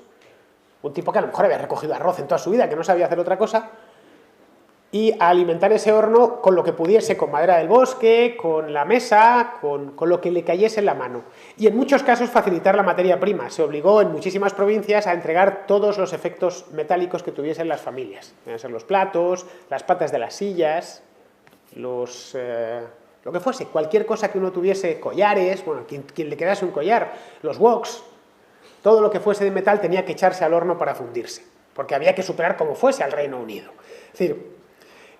Un tipo que a lo mejor había recogido arroz en toda su vida, que no sabía hacer otra cosa, y a alimentar ese horno con lo que pudiese, con madera del bosque, con la mesa, con lo que le cayese en la mano. Y en muchos casos facilitar la materia prima. Se obligó en muchísimas provincias a entregar todos los efectos metálicos que tuviesen las familias. Deben ser los platos, las patas de las sillas, lo que fuese, cualquier cosa que uno tuviese, collares, bueno, quien le quedase un collar, los woks, todo lo que fuese de metal tenía que echarse al horno para fundirse, porque había que superar como fuese al Reino Unido. Es decir,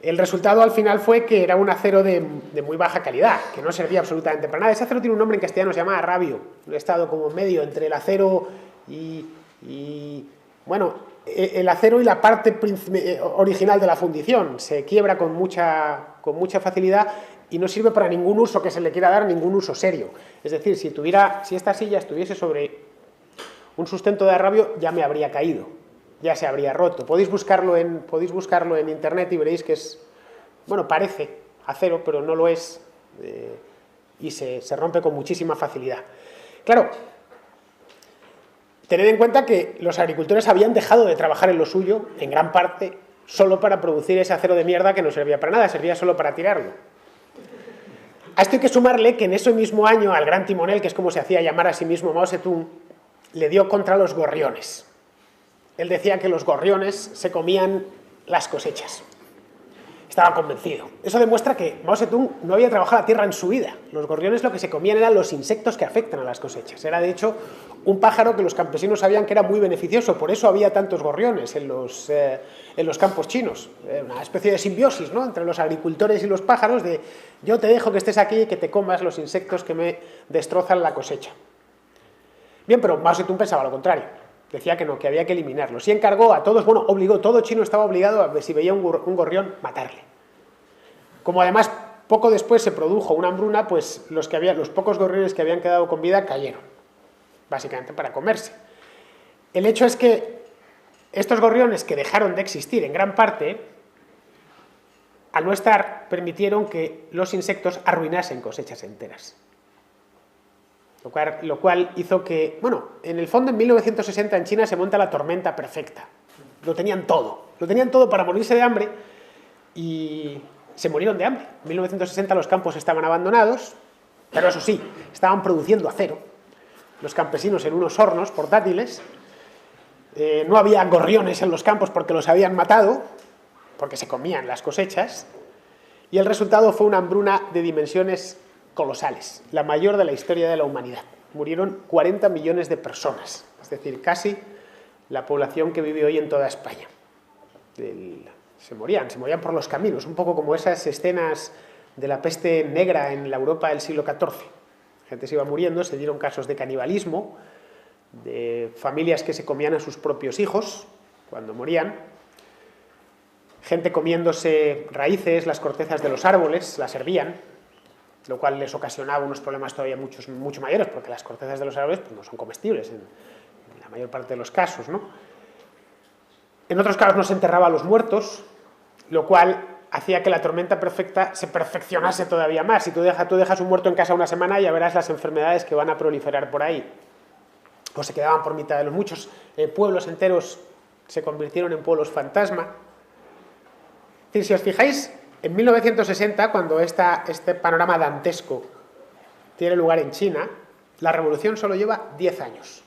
el resultado al final fue que era un acero de muy baja calidad, que no servía absolutamente para nada. Ese acero tiene un nombre en castellano, se llama arrabio, un estado como medio entre el acero y bueno, el acero y la parte original de la fundición. Se quiebra con mucha facilidad y no sirve para ningún uso que se le quiera dar, ningún uso serio. Es decir, si esta silla estuviese sobre un sustento de arrabio, ya me habría caído, ya se habría roto. Podéis buscarlo en internet y veréis que es, bueno, parece acero, pero no lo es, y se rompe con muchísima facilidad. Claro, tened en cuenta que los agricultores habían dejado de trabajar en lo suyo, en gran parte, solo para producir ese acero de mierda que no servía para nada, servía solo para tirarlo. A esto hay que sumarle que en ese mismo año al gran timonel, que es como se hacía llamar a sí mismo Mao Zedong, le dio contra los gorriones. Él decía que los gorriones se comían las cosechas. Estaba convencido. Eso demuestra que Mao Zedong no había trabajado la tierra en su vida. Los gorriones lo que se comían eran los insectos que afectan a las cosechas. Era, de hecho, un pájaro que los campesinos sabían que era muy beneficioso. Por eso había tantos gorriones en los campos chinos. Una especie de simbiosis, ¿no?, entre los agricultores y los pájaros, de yo te dejo que estés aquí y que te comas los insectos que me destrozan la cosecha. Bien, pero Mao Zedong pensaba lo contrario. Decía que no, que había que eliminarlos. Y encargó a todos, bueno, obligó, todo chino estaba obligado a, si veía un gorrión, matarle. Como además poco después se produjo una hambruna, pues los pocos gorriones que habían quedado con vida cayeron, básicamente para comerse. El hecho es que estos gorriones, que dejaron de existir en gran parte, al no estar, permitieron que los insectos arruinasen cosechas enteras. Lo cual hizo que, bueno, en el fondo en 1960 en China se monta la tormenta perfecta. Lo tenían todo para morirse de hambre y se murieron de hambre. En 1960 los campos estaban abandonados, pero eso sí, estaban produciendo acero. Los campesinos en unos hornos portátiles, no había gorriones en los campos porque los habían matado, porque se comían las cosechas, y el resultado fue una hambruna de dimensiones colosales, la mayor de la historia de la humanidad. Murieron 40 millones de personas, es decir, casi la población que vive hoy en toda España. Se morían por los caminos, un poco como esas escenas de la peste negra en la Europa del siglo XIV. La gente se iba muriendo, se dieron casos de canibalismo, de familias que se comían a sus propios hijos cuando morían, gente comiéndose raíces, las cortezas de los árboles, las hervían, lo cual les ocasionaba unos problemas todavía mucho mayores, porque las cortezas de los árboles pues, no son comestibles en la mayor parte de los casos, ¿no? En otros casos no se enterraba a los muertos, lo cual hacía que la tormenta perfecta se perfeccionase todavía más. Si tú dejas un muerto en casa una semana, ya verás las enfermedades que van a proliferar por ahí. O se quedaban por mitad de los muchos pueblos enteros se convirtieron en pueblos fantasma. Es decir, si os fijáis, en 1960, cuando este panorama dantesco tiene lugar en China, la revolución solo lleva 10 años.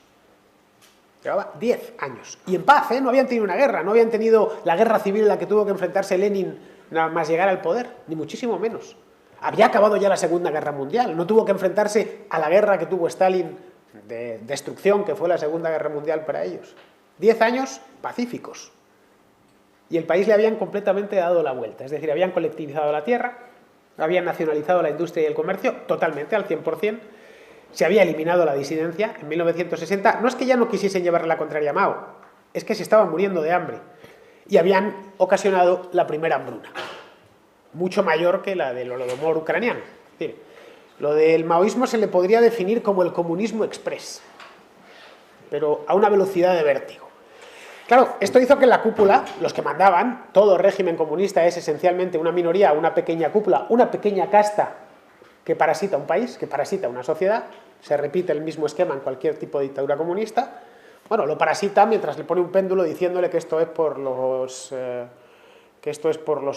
Llevaba 10 años. Y en paz, no habían tenido una guerra, no habían tenido la guerra civil en la que tuvo que enfrentarse Lenin nada más llegar al poder, ni muchísimo menos. Había acabado ya la Segunda Guerra Mundial, no tuvo que enfrentarse a la guerra que tuvo Stalin de destrucción, que fue la Segunda Guerra Mundial para ellos. 10 años pacíficos. Y el país le habían completamente dado la vuelta, es decir, habían colectivizado la tierra, habían nacionalizado la industria y el comercio totalmente, al 100%, se había eliminado la disidencia en 1960. No es que ya no quisiesen llevarle la contraria a Mao, es que se estaban muriendo de hambre y habían ocasionado la primera hambruna, mucho mayor que la del Holodomor ucraniano. Es decir, lo del maoísmo se le podría definir como el comunismo express, pero a una velocidad de vértigo. Claro, esto hizo que en la cúpula, los que mandaban, todo régimen comunista es esencialmente una minoría, una pequeña cúpula, una pequeña casta que parasita un país, que parasita una sociedad. Se repite el mismo esquema en cualquier tipo de dictadura comunista. Bueno, lo parasita mientras le pone un péndulo diciéndole que esto es por los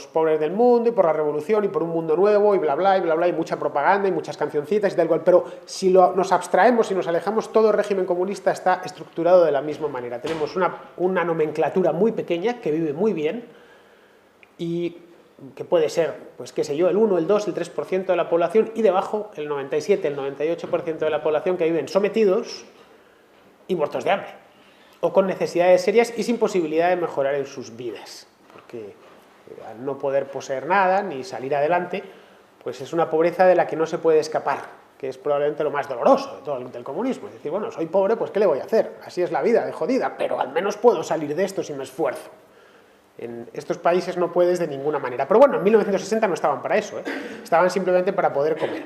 pobres del mundo y por la revolución y por un mundo nuevo y bla bla y bla bla, y mucha propaganda y muchas cancioncitas y tal cual. Pero si nos abstraemos y nos alejamos, todo el régimen comunista está estructurado de la misma manera. Tenemos una nomenclatura muy pequeña que vive muy bien y que puede ser, pues qué sé yo, el 1, el 2, el 3% de la población, y debajo el 97, el 98% de la población que viven sometidos y muertos de hambre o con necesidades serias y sin posibilidad de mejorar en sus vidas, porque al no poder poseer nada ni salir adelante, pues es una pobreza de la que no se puede escapar, que es probablemente lo más doloroso de todo del comunismo. Es decir, bueno, soy pobre, pues ¿qué le voy a hacer? Así es la vida, de jodida, pero al menos puedo salir de esto si me esfuerzo. En estos países no puedes de ninguna manera. Pero bueno, en 1960 no estaban para eso, estaban simplemente para poder comer.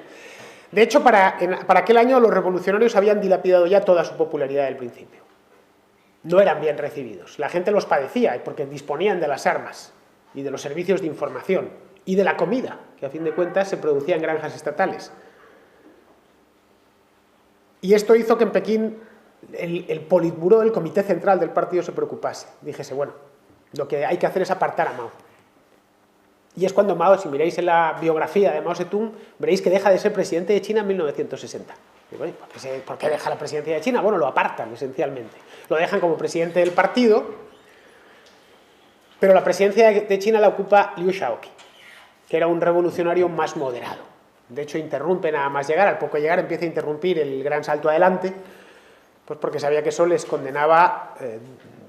De hecho, para aquel año los revolucionarios habían dilapidado ya toda su popularidad del principio. No eran bien recibidos. La gente los padecía porque disponían de las armas y de los servicios de información y de la comida, que a fin de cuentas se producía en granjas estatales. Y esto hizo que en Pekín el Politburó, el Comité Central del partido, se preocupase. Dijese, bueno, lo que hay que hacer es apartar a Mao. Y es cuando Mao, si miráis en la biografía de Mao Zedong, veréis que deja de ser presidente de China en 1960. Y bueno, ¿por qué deja la presidencia de China? Bueno, lo apartan esencialmente. Lo dejan como presidente del partido, pero la presidencia de China la ocupa Liu Shaoqi, que era un revolucionario más moderado. De hecho, interrumpe nada más llegar, al poco llegar empieza a interrumpir el gran salto adelante, pues porque sabía que eso les condenaba,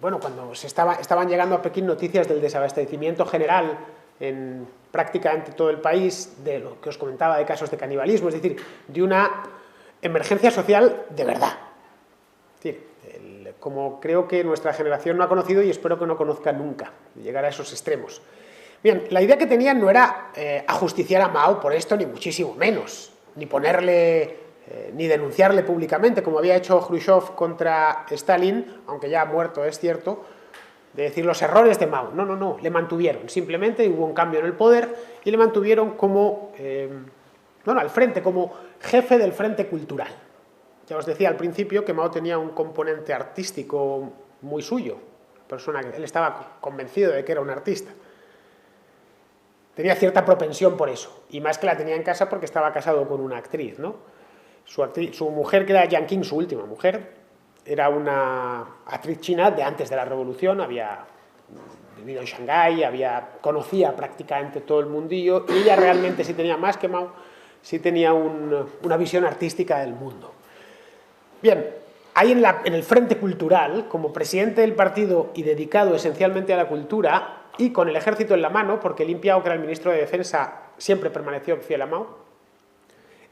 bueno, cuando estaban llegando a Pekín noticias del desabastecimiento general en prácticamente todo el país, de lo que os comentaba de casos de canibalismo, es decir, de una emergencia social de verdad. Es decir, como creo que nuestra generación no ha conocido y espero que no conozca nunca, llegar a esos extremos. Bien, la idea que tenían no era ajusticiar a Mao por esto, ni muchísimo menos, ni ponerle, ni denunciarle públicamente, como había hecho Khrushchev contra Stalin, aunque ya ha muerto, es cierto, de decir los errores de Mao. No, le mantuvieron, simplemente hubo un cambio en el poder y le mantuvieron como, al frente, como jefe del frente cultural. Ya os decía al principio que Mao tenía un componente artístico muy suyo, él estaba convencido de que era un artista. Tenía cierta propensión por eso, y más que la tenía en casa porque estaba casado con una actriz, ¿no? Su mujer, que era Yang Qing, su última mujer, era una actriz china de antes de la revolución, había vivido en Shanghái, conocía prácticamente todo el mundillo, y ella realmente sí tenía, más que Mao, sí tenía una visión artística del mundo. Bien, ahí en el frente cultural, como presidente del partido y dedicado esencialmente a la cultura, y con el ejército en la mano, porque Lin Piao, que era el ministro de Defensa, siempre permaneció fiel a Mao,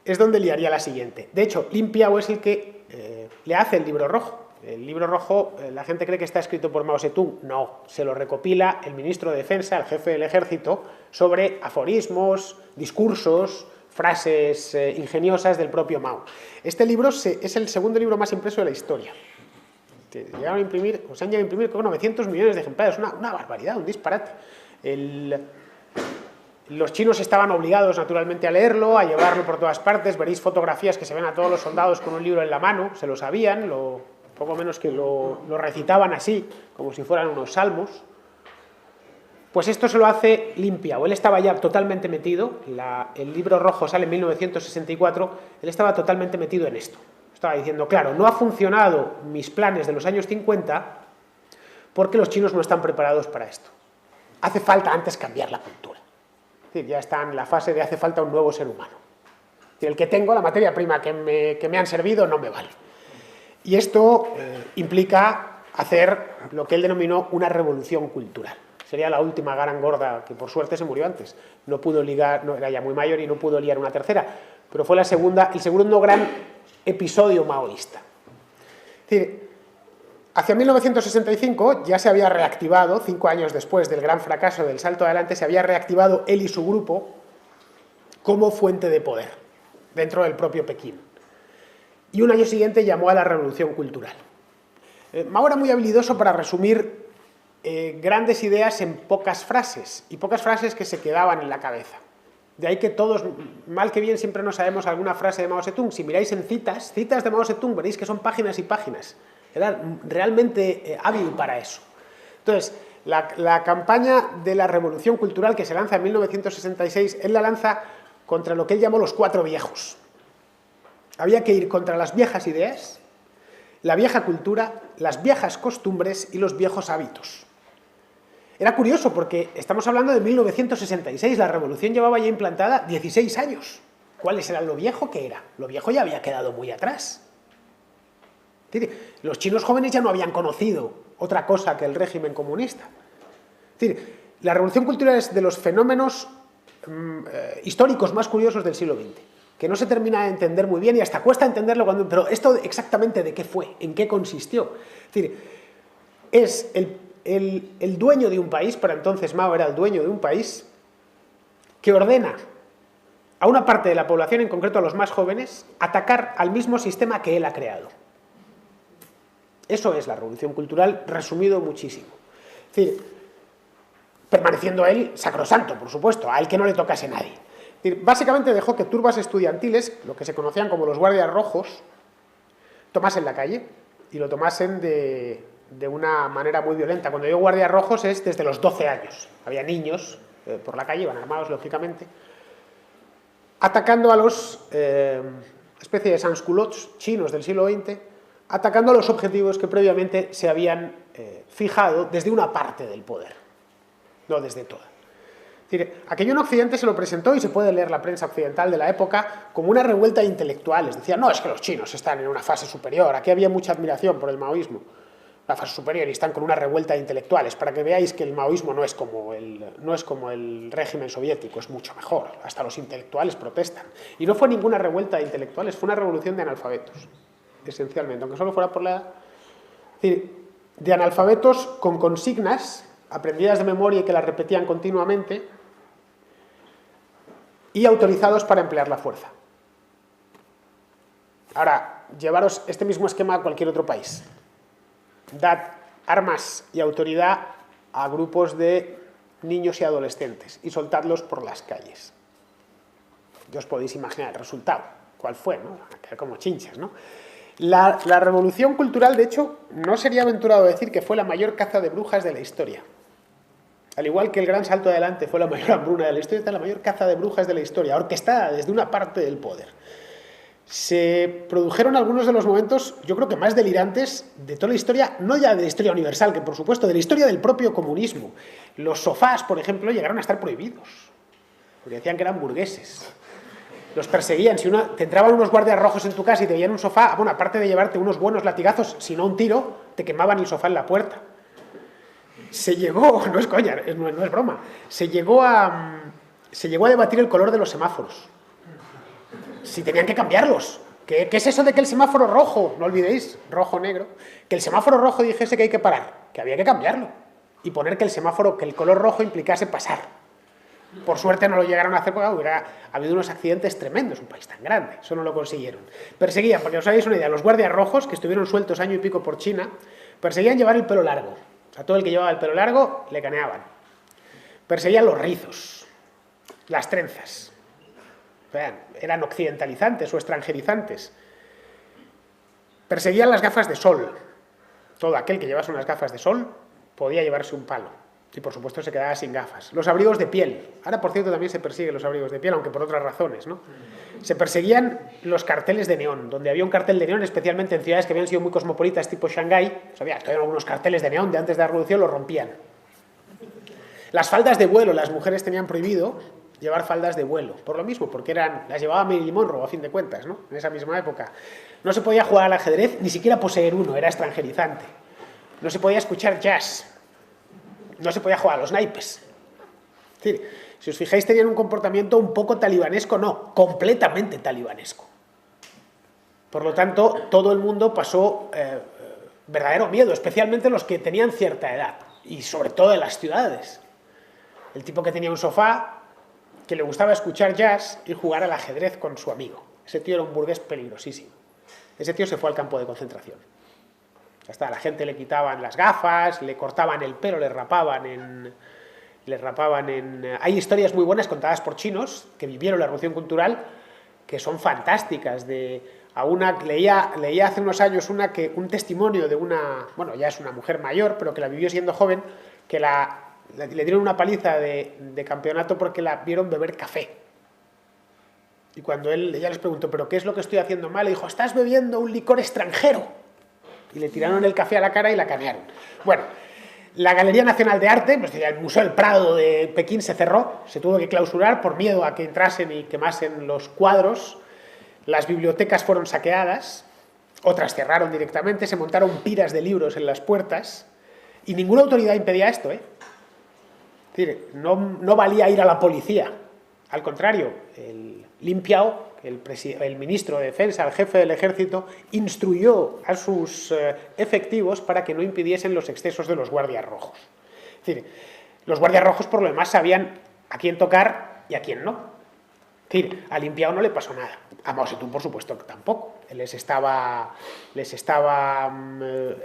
es donde liaría la siguiente. De hecho, Lin Piao es el que le hace el libro rojo. El libro rojo, la gente cree que está escrito por Mao Zedong. No, se lo recopila el ministro de Defensa, el jefe del ejército, sobre aforismos, discursos, frases ingeniosas del propio Mao. Este libro es el segundo libro más impreso de la historia. Se han llegado a imprimir creo, 900 millones de ejemplares, una barbaridad, un disparate. Los chinos estaban obligados naturalmente a leerlo, a llevarlo por todas partes. Veréis fotografías que se ven a todos los soldados con un libro en la mano, se lo sabían, poco menos que lo recitaban así, como si fueran unos salmos. Pues esto se lo hace Lin Piao. Él estaba ya totalmente metido, el libro rojo sale en 1964, él estaba totalmente metido en esto. Estaba diciendo, claro, no ha funcionado mis planes de los años 50 porque los chinos no están preparados para esto. Hace falta antes cambiar la cultura. Es decir, ya está en la fase de hace falta un nuevo ser humano. El que tengo, la materia prima que me han servido, no me vale. Y esto implica hacer lo que él denominó una revolución cultural. Sería la última gran gorda, que por suerte se murió antes. No pudo ligar, era ya muy mayor y no pudo liar una tercera, pero fue el segundo gran episodio maoísta. Es decir, hacia 1965 ya se había reactivado, 5 años después del gran fracaso del salto adelante, se había reactivado él y su grupo como fuente de poder dentro del propio Pekín. Y un año siguiente llamó a la revolución cultural. Mao era muy habilidoso para resumir grandes ideas en pocas frases, y pocas frases que se quedaban en la cabeza. De ahí que todos, mal que bien, siempre no sabemos alguna frase de Mao Zedong. Si miráis en citas de Mao Zedong, veréis que son páginas y páginas. Era realmente hábil para eso. Entonces, la campaña de la revolución cultural que se lanza en 1966, él la lanza contra lo que él llamó los 4 viejos. Había que ir contra las viejas ideas, la vieja cultura, las viejas costumbres y los viejos hábitos. Era curioso porque estamos hablando de 1966, la revolución llevaba ya implantada 16 años. ¿Cuáles eran lo viejo que era? Lo viejo ya había quedado muy atrás. Es decir, los chinos jóvenes ya no habían conocido otra cosa que el régimen comunista. Es decir, la revolución cultural es de los fenómenos históricos más curiosos del siglo XX, que no se termina de entender muy bien y hasta cuesta entenderlo pero esto exactamente de qué fue, en qué consistió. Es decir, es el dueño de un país, para entonces Mao era el dueño de un país, que ordena a una parte de la población, en concreto a los más jóvenes, atacar al mismo sistema que él ha creado. Eso es la revolución cultural, resumido muchísimo. Es decir, permaneciendo él sacrosanto, por supuesto, a él que no le tocase nadie. Es decir, básicamente dejó que turbas estudiantiles, lo que se conocían como los guardias rojos, tomasen la calle y lo tomasen de una manera muy violenta. Cuando digo guardias rojos es desde los 12 años. Había niños por la calle, iban armados, lógicamente, atacando a los especie de sans-culottes chinos del siglo XX, atacando a los objetivos que previamente se habían fijado desde una parte del poder, no desde toda. Es decir, aquello en Occidente se lo presentó, y se puede leer la prensa occidental de la época, como una revuelta de intelectuales. Decían, no, es que los chinos están en una fase superior. Aquí había mucha admiración por el maoísmo, la fase superior, y están con una revuelta de intelectuales, para que veáis que el maoísmo no es como el régimen soviético, es mucho mejor. Hasta los intelectuales protestan. Y no fue ninguna revuelta de intelectuales, fue una revolución de analfabetos, esencialmente, aunque solo fuera por la edad. Es decir, de analfabetos con consignas aprendidas de memoria y que las repetían continuamente, y autorizados para emplear la fuerza. Ahora, llevaros este mismo esquema a cualquier otro país. Dad armas y autoridad a grupos de niños y adolescentes y soltadlos por las calles. Ya os podéis imaginar el resultado. ¿Cuál fue? ¿No? Como chinchas, ¿no? La revolución cultural, de hecho, no sería aventurado decir que fue la mayor caza de brujas de la historia. Al igual que el gran salto adelante fue la mayor hambruna de la historia, está la mayor caza de brujas de la historia, orquestada desde una parte del poder. Se produjeron algunos de los momentos, yo creo que más delirantes de toda la historia, no ya de la historia universal, que por supuesto, de la historia del propio comunismo. Los sofás, por ejemplo, llegaron a estar prohibidos, porque decían que eran burgueses. Los perseguían. Si te entraban unos guardias rojos en tu casa y te veían un sofá, bueno, aparte de llevarte unos buenos latigazos, si no un tiro, te quemaban el sofá en la puerta. Se llegó, no es coña, no es broma, se llegó a debatir el color de los semáforos. Si tenían que cambiarlos. ¿Qué es eso de que el semáforo rojo, no olvidéis, rojo-negro, que el semáforo rojo dijese que hay que parar? Que había que cambiarlo. Y poner que el color rojo implicase pasar. Por suerte no lo llegaron a hacer porque hubiera habido unos accidentes tremendos, un país tan grande. Eso no lo consiguieron. Perseguían, para que os hagáis una idea, los guardias rojos, que estuvieron sueltos año y pico por China, perseguían llevar el pelo largo. O sea, todo el que llevaba el pelo largo le caneaban. Perseguían los rizos, las trenzas. Vean, eran occidentalizantes o extranjerizantes. Perseguían las gafas de sol. Todo aquel que llevase unas gafas de sol podía llevarse un palo. Y por supuesto se quedaba sin gafas. Los abrigos de piel. Ahora, por cierto, también se persiguen los abrigos de piel, aunque por otras razones, ¿no? Se perseguían los carteles de neón, donde había un cartel de neón, especialmente en ciudades que habían sido muy cosmopolitas, tipo Shanghái. Pues había algunos carteles de neón de antes de la revolución, los rompían. Las faldas de vuelo, las mujeres tenían prohibido llevar faldas de vuelo, por lo mismo, porque las llevaba Marilyn Monroe, a fin de cuentas, ¿no? En esa misma época. No se podía jugar al ajedrez, ni siquiera poseer uno, era extranjerizante. No se podía escuchar jazz. No se podía jugar a los naipes. Es decir, si os fijáis, tenían un comportamiento un poco talibanesco, no, completamente talibanesco. Por lo tanto, todo el mundo pasó verdadero miedo, especialmente los que tenían cierta edad, y sobre todo en las ciudades. El tipo que tenía un sofá, que le gustaba escuchar jazz y jugar al ajedrez con su amigo. Ese tío era un burgués peligrosísimo. Ese tío se fue al campo de concentración. Ya está, a la gente le quitaban las gafas, le cortaban el pelo, le rapaban en... Hay historias muy buenas contadas por chinos que vivieron la revolución cultural que son fantásticas. Leía hace unos años un testimonio de una... Bueno, ya es una mujer mayor, pero que la vivió siendo joven, que le dieron una paliza de campeonato porque la vieron beber café. Y cuando ella les preguntó, ¿pero qué es lo que estoy haciendo mal? Le dijo, estás bebiendo un licor extranjero. Y le tiraron el café a la cara y la canearon. Bueno, la Galería Nacional de Arte, pues el Museo del Prado de Pekín se cerró, se tuvo que clausurar por miedo a que entrasen y quemasen los cuadros. Las bibliotecas fueron saqueadas, otras cerraron directamente, se montaron piras de libros en las puertas y ninguna autoridad impedía esto, ¿eh? Es decir, no valía ir a la policía. Al contrario, el Lin Piao, el ministro de Defensa, el jefe del ejército, instruyó a sus efectivos para que no impidiesen los excesos de los guardias rojos. Es decir, los guardias rojos por lo demás sabían a quién tocar y a quién no. Es decir, a Lin Piao no le pasó nada. A Mao Zedong, por supuesto, tampoco. Les estaba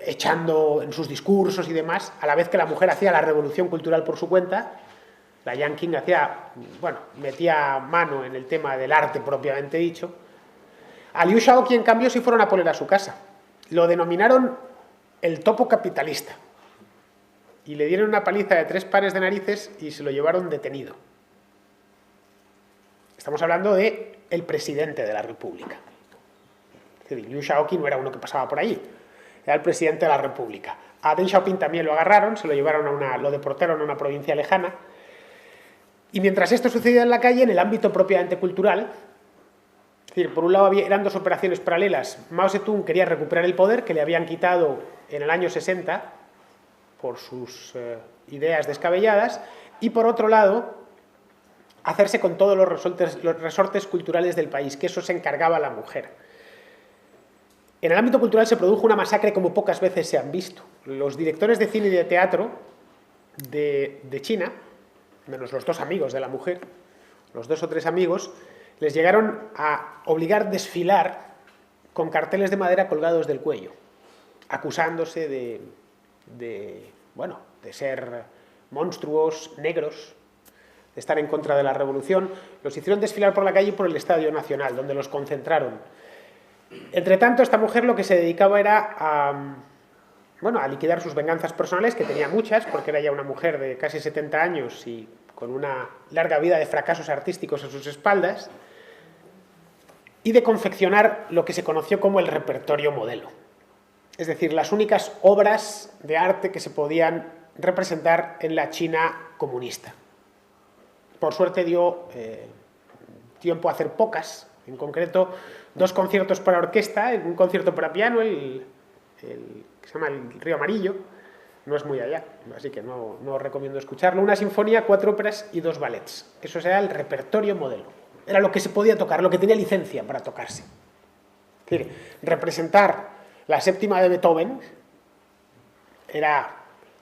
echando en sus discursos y demás, a la vez que la mujer hacía la revolución cultural por su cuenta. La Yang Qing metía mano en el tema del arte propiamente dicho. A Liu Shaoqi, en cambio, sí fueron a poner a su casa. Lo denominaron el topo capitalista. y le dieron una paliza de 3 pares de narices y se lo llevaron detenido. Estamos hablando de el presidente de la República. Es decir, Liu Shaoqi no era uno que pasaba por allí, era el presidente de la República. A Deng Xiaoping también lo agarraron, se lo llevaron lo deportaron a una provincia lejana. Y mientras esto sucedía en la calle, en el ámbito propiamente cultural, es decir, por un lado eran 2 operaciones paralelas. Mao Zedong quería recuperar el poder que le habían quitado en el año 60 por sus ideas descabelladas, y por otro lado, hacerse con todos los resortes culturales del país, que eso se encargaba la mujer. En el ámbito cultural se produjo una masacre como pocas veces se han visto. Los directores de cine y de teatro de China, menos los 2 amigos de la mujer, los 2 o 3 amigos, les llegaron a obligar a desfilar con carteles de madera colgados del cuello, acusándose de ser monstruos, negros, de estar en contra de la revolución. Los hicieron desfilar por la calle y por el Estadio Nacional, donde los concentraron. Entre tanto, esta mujer lo que se dedicaba era a liquidar sus venganzas personales, que tenía muchas, porque era ya una mujer de casi 70 años y con una larga vida de fracasos artísticos a sus espaldas, y de confeccionar lo que se conoció como el repertorio modelo. Es decir, las únicas obras de arte que se podían representar en la China comunista. Por suerte dio tiempo a hacer pocas, en concreto 2 conciertos para orquesta, un concierto para piano, que se llama El Río Amarillo, no es muy allá, así que no os recomiendo escucharlo, una sinfonía, 4 óperas y 2 ballets. Eso era el repertorio modelo, era lo que se podía tocar, lo que tenía licencia para tocarse. Es decir, representar la séptima de Beethoven era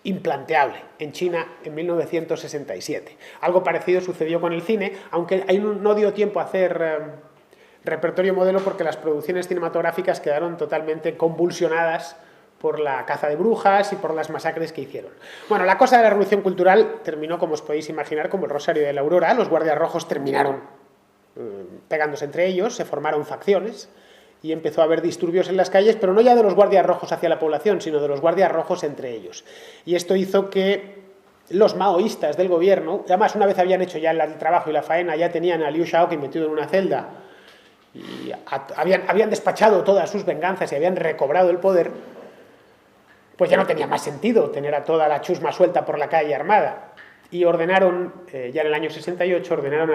implanteable en China en 1967. Algo parecido sucedió con el cine, aunque ahí no dio tiempo a hacer repertorio modelo porque las producciones cinematográficas quedaron totalmente convulsionadas por la caza de brujas y por las masacres que hicieron. Bueno, la cosa de la revolución cultural terminó, como os podéis imaginar, como el Rosario de la Aurora. Los guardias rojos terminaron pegándose entre ellos, se formaron facciones y empezó a haber disturbios en las calles, pero no ya de los guardias rojos hacia la población, sino de los guardias rojos entre ellos. Y esto hizo que los maoístas del gobierno, además una vez habían hecho ya el trabajo y la faena, ya tenían a Liu Shaoqi metido en una celda y habían despachado todas sus venganzas y habían recobrado el poder, pues ya no tenía más sentido tener a toda la chusma suelta por la calle armada. Y ordenaron, ya en el año 68, ordenó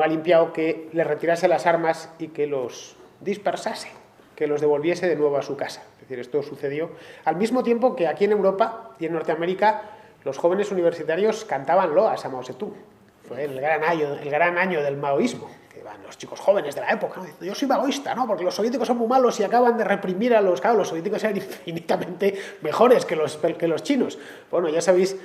a Lin Piao que le retirase las armas y que los dispersase, que los devolviese de nuevo a su casa. Es decir, esto sucedió al mismo tiempo que aquí en Europa y en Norteamérica los jóvenes universitarios cantaban loas a Mao Zedong. Fue el gran año del maoísmo, que van los chicos jóvenes de la época, ¿no? Yo soy maoísta, ¿no? Porque los soviéticos son muy malos y acaban de reprimir a los... Claro, los soviéticos eran infinitamente mejores que los chinos. Bueno, ya sabéis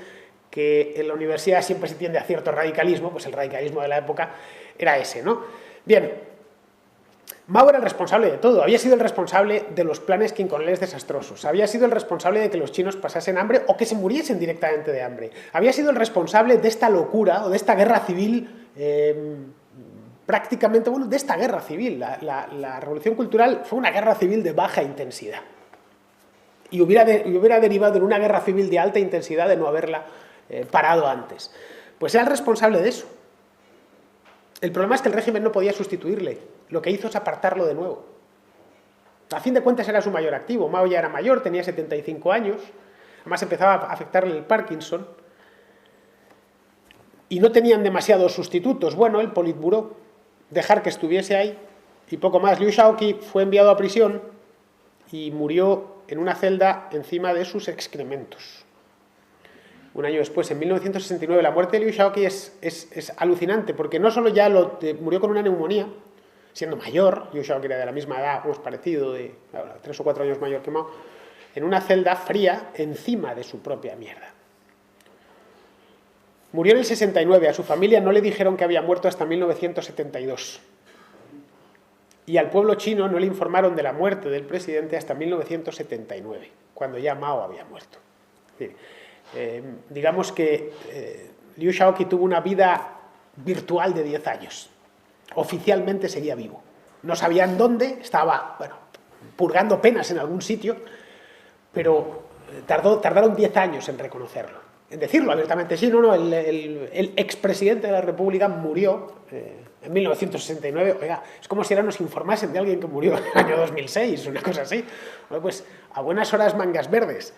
que en la universidad siempre se tiende a cierto radicalismo, pues el radicalismo de la época era ese, ¿no? Bien, Mao era el responsable de todo, había sido el responsable de los planes quinquenales desastrosos, había sido el responsable de que los chinos pasasen hambre o que se muriesen directamente de hambre, había sido el responsable de esta locura o de esta guerra civil, prácticamente, bueno, de esta guerra civil. La revolución cultural fue una guerra civil de baja intensidad y hubiera derivado en una guerra civil de alta intensidad de no haberla parado antes. Pues era el responsable de eso. El problema es que el régimen no podía sustituirle. Lo que hizo es apartarlo de nuevo. A fin de cuentas era su mayor activo. Mao ya era mayor, tenía 75 años. Además empezaba a afectarle el Parkinson. Y no tenían demasiados sustitutos. Bueno, el Politburó, dejar que estuviese ahí y poco más. Liu Shaoqi fue enviado a prisión y murió en una celda encima de sus excrementos. Un año después, en 1969, la muerte de Liu Shaoqi es alucinante, porque no solo ya murió con una neumonía, siendo mayor, Liu Shaoqi era de la misma edad, o parecido, de 3 o 4 años mayor que Mao, en una celda fría encima de su propia mierda. Murió en el 69, a su familia no le dijeron que había muerto hasta 1972. Y al pueblo chino no le informaron de la muerte del presidente hasta 1979, cuando ya Mao había muerto. Es decir, digamos que Liu Shaoqi tuvo una vida virtual de 10 años. Oficialmente seguía vivo. No sabían dónde, estaba, bueno, purgando penas en algún sitio, pero tardaron 10 años en reconocerlo. en decirlo abiertamente. Sí, no, el expresidente de la República murió en 1969. Oiga, es como si ahora nos informasen de alguien que murió en el año 2006, una cosa así. Bueno, pues a buenas horas mangas verdes.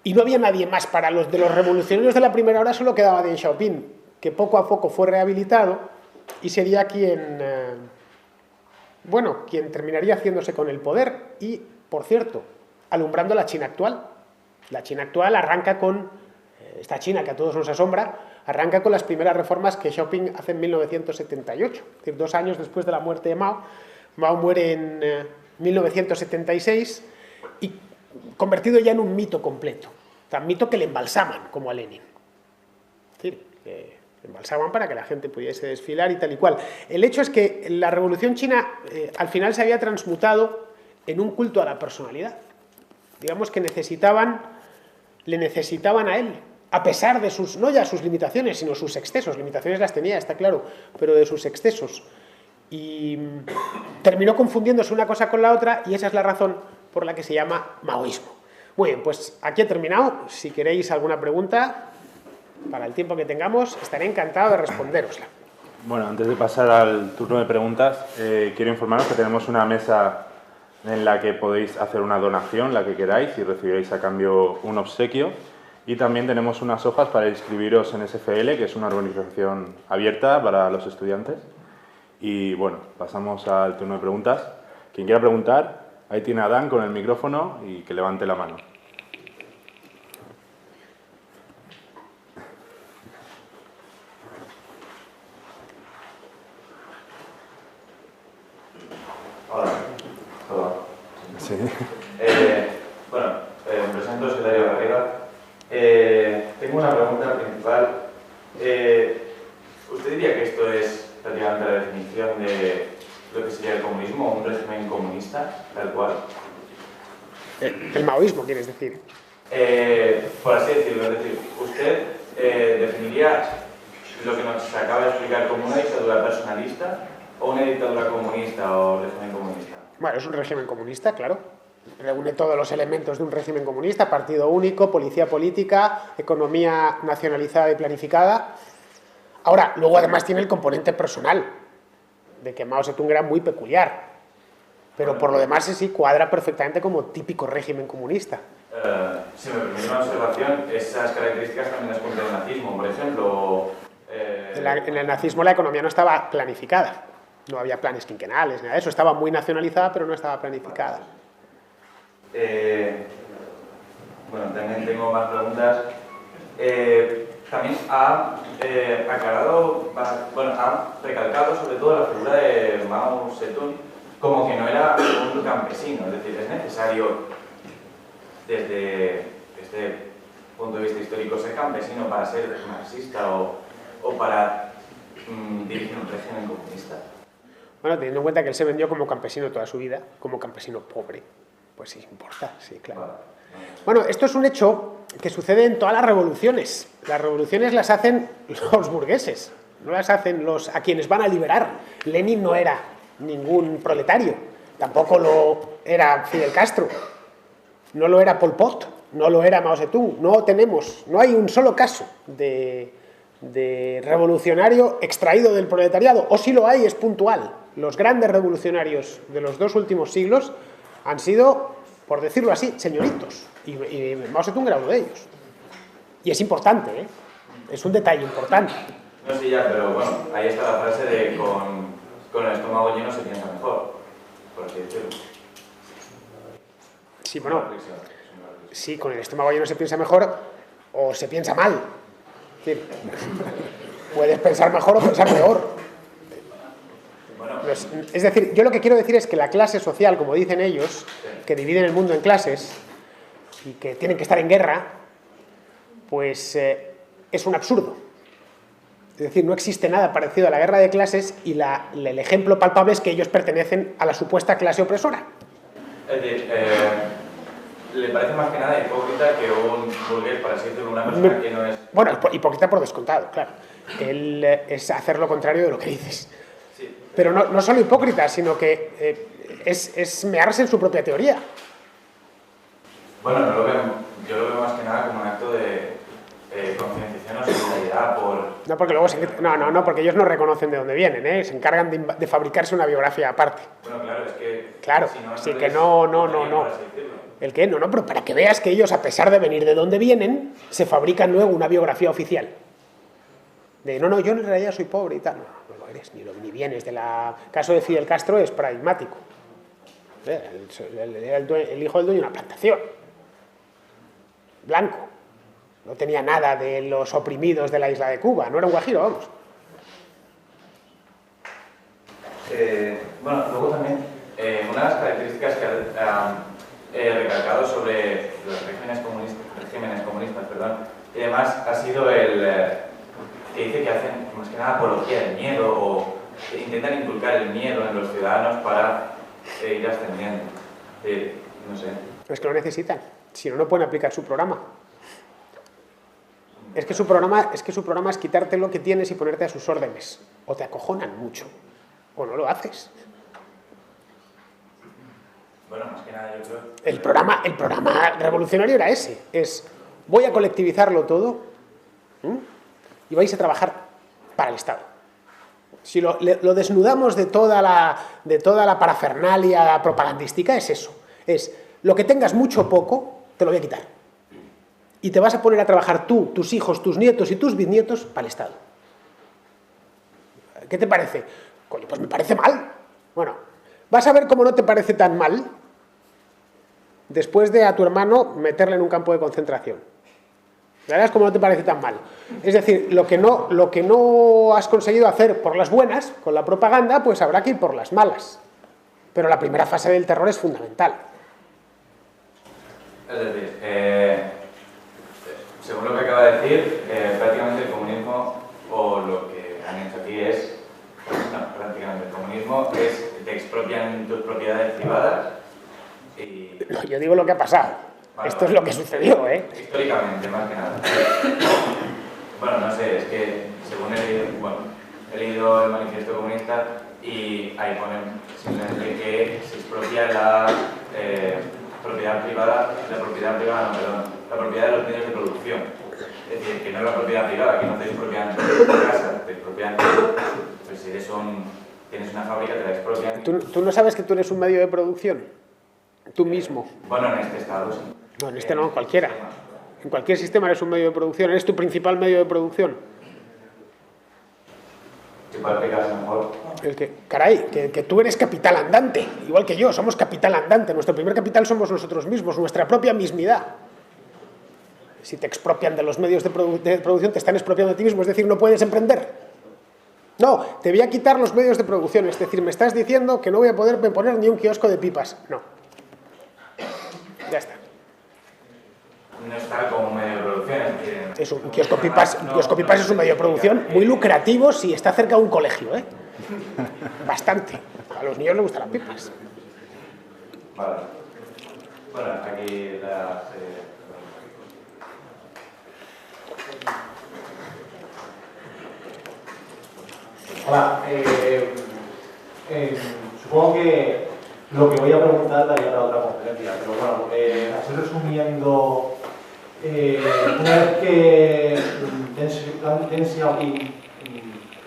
Y no había nadie más. Para los de los revolucionarios de la primera hora solo quedaba Deng Xiaoping, que poco a poco fue rehabilitado y sería quien terminaría haciéndose con el poder y, por cierto, alumbrando la China actual. La China actual arranca con, esta China que a todos nos asombra, arranca con las primeras reformas que Xiaoping hace en 1978, es decir, 2 años después de la muerte de Mao. Mao muere en 1976 y convertido ya en un mito completo, tan mito que le embalsaman como a Lenin. Es decir, le embalsaban para que la gente pudiese desfilar y tal y cual. El hecho es que la Revolución China al final se había transmutado en un culto a la personalidad. Digamos que le necesitaban a él, a pesar de sus, no ya sus limitaciones, sino sus excesos. Limitaciones las tenía, está claro, pero de sus excesos. Y terminó confundiéndose una cosa con la otra y esa es la razón por la que se llama maoísmo. Muy bien, pues aquí he terminado. Si queréis alguna pregunta, para el tiempo que tengamos, estaré encantado de responderosla. Bueno, antes de pasar al turno de preguntas, quiero informaros que tenemos una mesa en la que podéis hacer una donación, la que queráis, y recibiréis a cambio un obsequio. Y también tenemos unas hojas para inscribiros en SFL, que es una organización abierta para los estudiantes. Y bueno, pasamos al turno de preguntas. Quien quiera preguntar, ahí tiene a Adán con el micrófono y que levante la mano. Hola. Hola. Sí. Me presento, soy Darío Garriga. Tengo una pregunta principal. ¿Usted diría que esto es prácticamente la definición de lo que sería el comunismo, un régimen comunista, tal cual? El maoísmo, ¿quieres decir? Por así decirlo, es decir, ¿usted definiría lo que nos acaba de explicar como una dictadura personalista o una dictadura comunista o régimen comunista? Bueno, es un régimen comunista, claro. Reúne todos los elementos de un régimen comunista: partido único, policía política, economía nacionalizada y planificada. Ahora, luego además tiene el componente personal, de que Mao Zedong era muy peculiar. Pero por lo demás sí cuadra perfectamente como típico régimen comunista. Si me permite una observación, esas características también las cumple el nazismo, por ejemplo. En el nazismo la economía no estaba planificada. No había planes quinquenales, nada de eso. Estaba muy nacionalizada, pero no estaba planificada. También tengo más preguntas. También ha recalcado sobre todo la figura de Mao Zedong como que no era un campesino. Es decir, es necesario, desde este punto de vista histórico, ser campesino para ser marxista o para dirigir un régimen comunista. Bueno, teniendo en cuenta que él se vendió como campesino toda su vida, como campesino pobre, pues sí importa, sí, claro. Bueno, esto es un hecho que sucede en todas las revoluciones. Las revoluciones las hacen los burgueses, no las hacen a quienes van a liberar. Lenin no era ningún proletario, tampoco lo era Fidel Castro, no lo era Pol Pot, no lo era Mao Zedong. No hay un solo caso de revolucionario extraído del proletariado, o si lo hay es puntual. Los grandes revolucionarios de los 2 últimos siglos han sido, por decirlo así, señoritos, y Mao Zedong era uno de ellos. Y es importante, ¿eh? Es un detalle importante. No sé ya, pero bueno, ahí está la frase de con el estómago lleno se piensa mejor, por así decirlo. Sí, bueno, sí, con el estómago lleno se piensa mejor o se piensa mal. Es decir, puedes pensar mejor o pensar peor. Es decir, yo lo que quiero decir es que la clase social, como dicen ellos, que dividen el mundo en clases y que tienen que estar en guerra, pues es un absurdo. Es decir, no existe nada parecido a la guerra de clases y el ejemplo palpable es que ellos pertenecen a la supuesta clase opresora. Es decir, ¿le parece más que nada hipócrita que un burgués, para así decirlo, una persona que no es...? Bueno, hipócrita por descontado, claro. Él es hacer lo contrario de lo que dices. Sí. Pero no solo hipócrita, sino que es mearse en su propia teoría. Bueno, no lo veo yo lo veo más que nada como un acto de concienciación o solidaridad por... No, porque luego no, porque ellos no reconocen de dónde vienen, ¿eh? Se encargan de fabricarse una biografía aparte. Bueno, claro, es que... Claro, si no, así entonces, que no. por así decirlo. ¿El qué? No, pero para que veas que ellos, a pesar de venir de donde vienen, se fabrican luego una biografía oficial. De, no, yo en realidad soy pobre y tal. No lo eres, ni vienes de la... El caso de Fidel Castro es paradigmático. Era el hijo del dueño de una plantación. Blanco. No tenía nada de los oprimidos de la isla de Cuba. No era un guajiro, vamos. Bueno, luego también, una de las características que ha recalcado sobre los regímenes comunistas, y demás, ha sido el que dice que hacen más que nada apología del miedo o que intentan inculcar el miedo en los ciudadanos para ir ascendiendo. No sé. Es que lo necesitan. Si no, no pueden aplicar su programa. Es que su programa es quitarte lo que tienes y ponerte a sus órdenes. O te acojonan mucho, o no lo haces. Bueno, más que nada yo creo... El programa revolucionario era ese. Es, voy a colectivizarlo todo y vais a trabajar para el Estado. Si lo desnudamos de toda la parafernalia propagandística, es eso. Es, lo que tengas mucho o poco, te lo voy a quitar. Y te vas a poner a trabajar tú, tus hijos, tus nietos y tus bisnietos para el Estado. ¿Qué te parece? Coño, pues me parece mal. Bueno, vas a ver cómo no te parece tan mal después de a tu hermano meterle en un campo de concentración. Verás cómo no te parece tan mal. Es decir, lo que no has conseguido hacer por las buenas, con la propaganda, pues habrá que ir por las malas. Pero la primera fase del terror es fundamental. Es decir, según lo que acaba de decir, prácticamente el comunismo, o lo que han hecho aquí es, no, prácticamente el comunismo es, te expropian tus propiedades privadas y... No, yo digo lo que ha pasado. Vale, Esto es lo que sucedió, ¿eh? Históricamente, más que nada. Bueno, no sé, es que según he leído el manifiesto comunista y ahí ponen simplemente que se expropia la propiedad privada, la propiedad de los medios de producción. Es decir, que no es la propiedad privada, que no te expropian tu casa, te expropian, pues si tienes una fábrica, te la expropian. ¿Tú no sabes que tú eres un medio de producción? Tú mismo. Bueno, en este estado sí. No, en este no, en cualquiera. En cualquier sistema eres un medio de producción. ¿Eres tu principal medio de producción? Si puede explicarse mejor. Que tú eres capital andante, igual que yo, somos capital andante. Nuestro primer capital somos nosotros mismos, nuestra propia mismidad. Si te expropian de los medios de producción, te están expropiando a ti mismo, es decir, no puedes emprender. No, te voy a quitar los medios de producción, es decir, me estás diciendo que no voy a poder poner ni un kiosco de pipas. No. Ya está. No está como un medio de producción, es decir... Un kiosco pipas es un medio de producción muy lucrativo si está cerca de un colegio, ¿eh? Bastante. A los niños les gustan las pipas. Vale. Bueno, aquí las... Hola, supongo que lo que voy a preguntar daría para otra conferencia, pero bueno, así resumiendo, una vez que Deng Xiaoping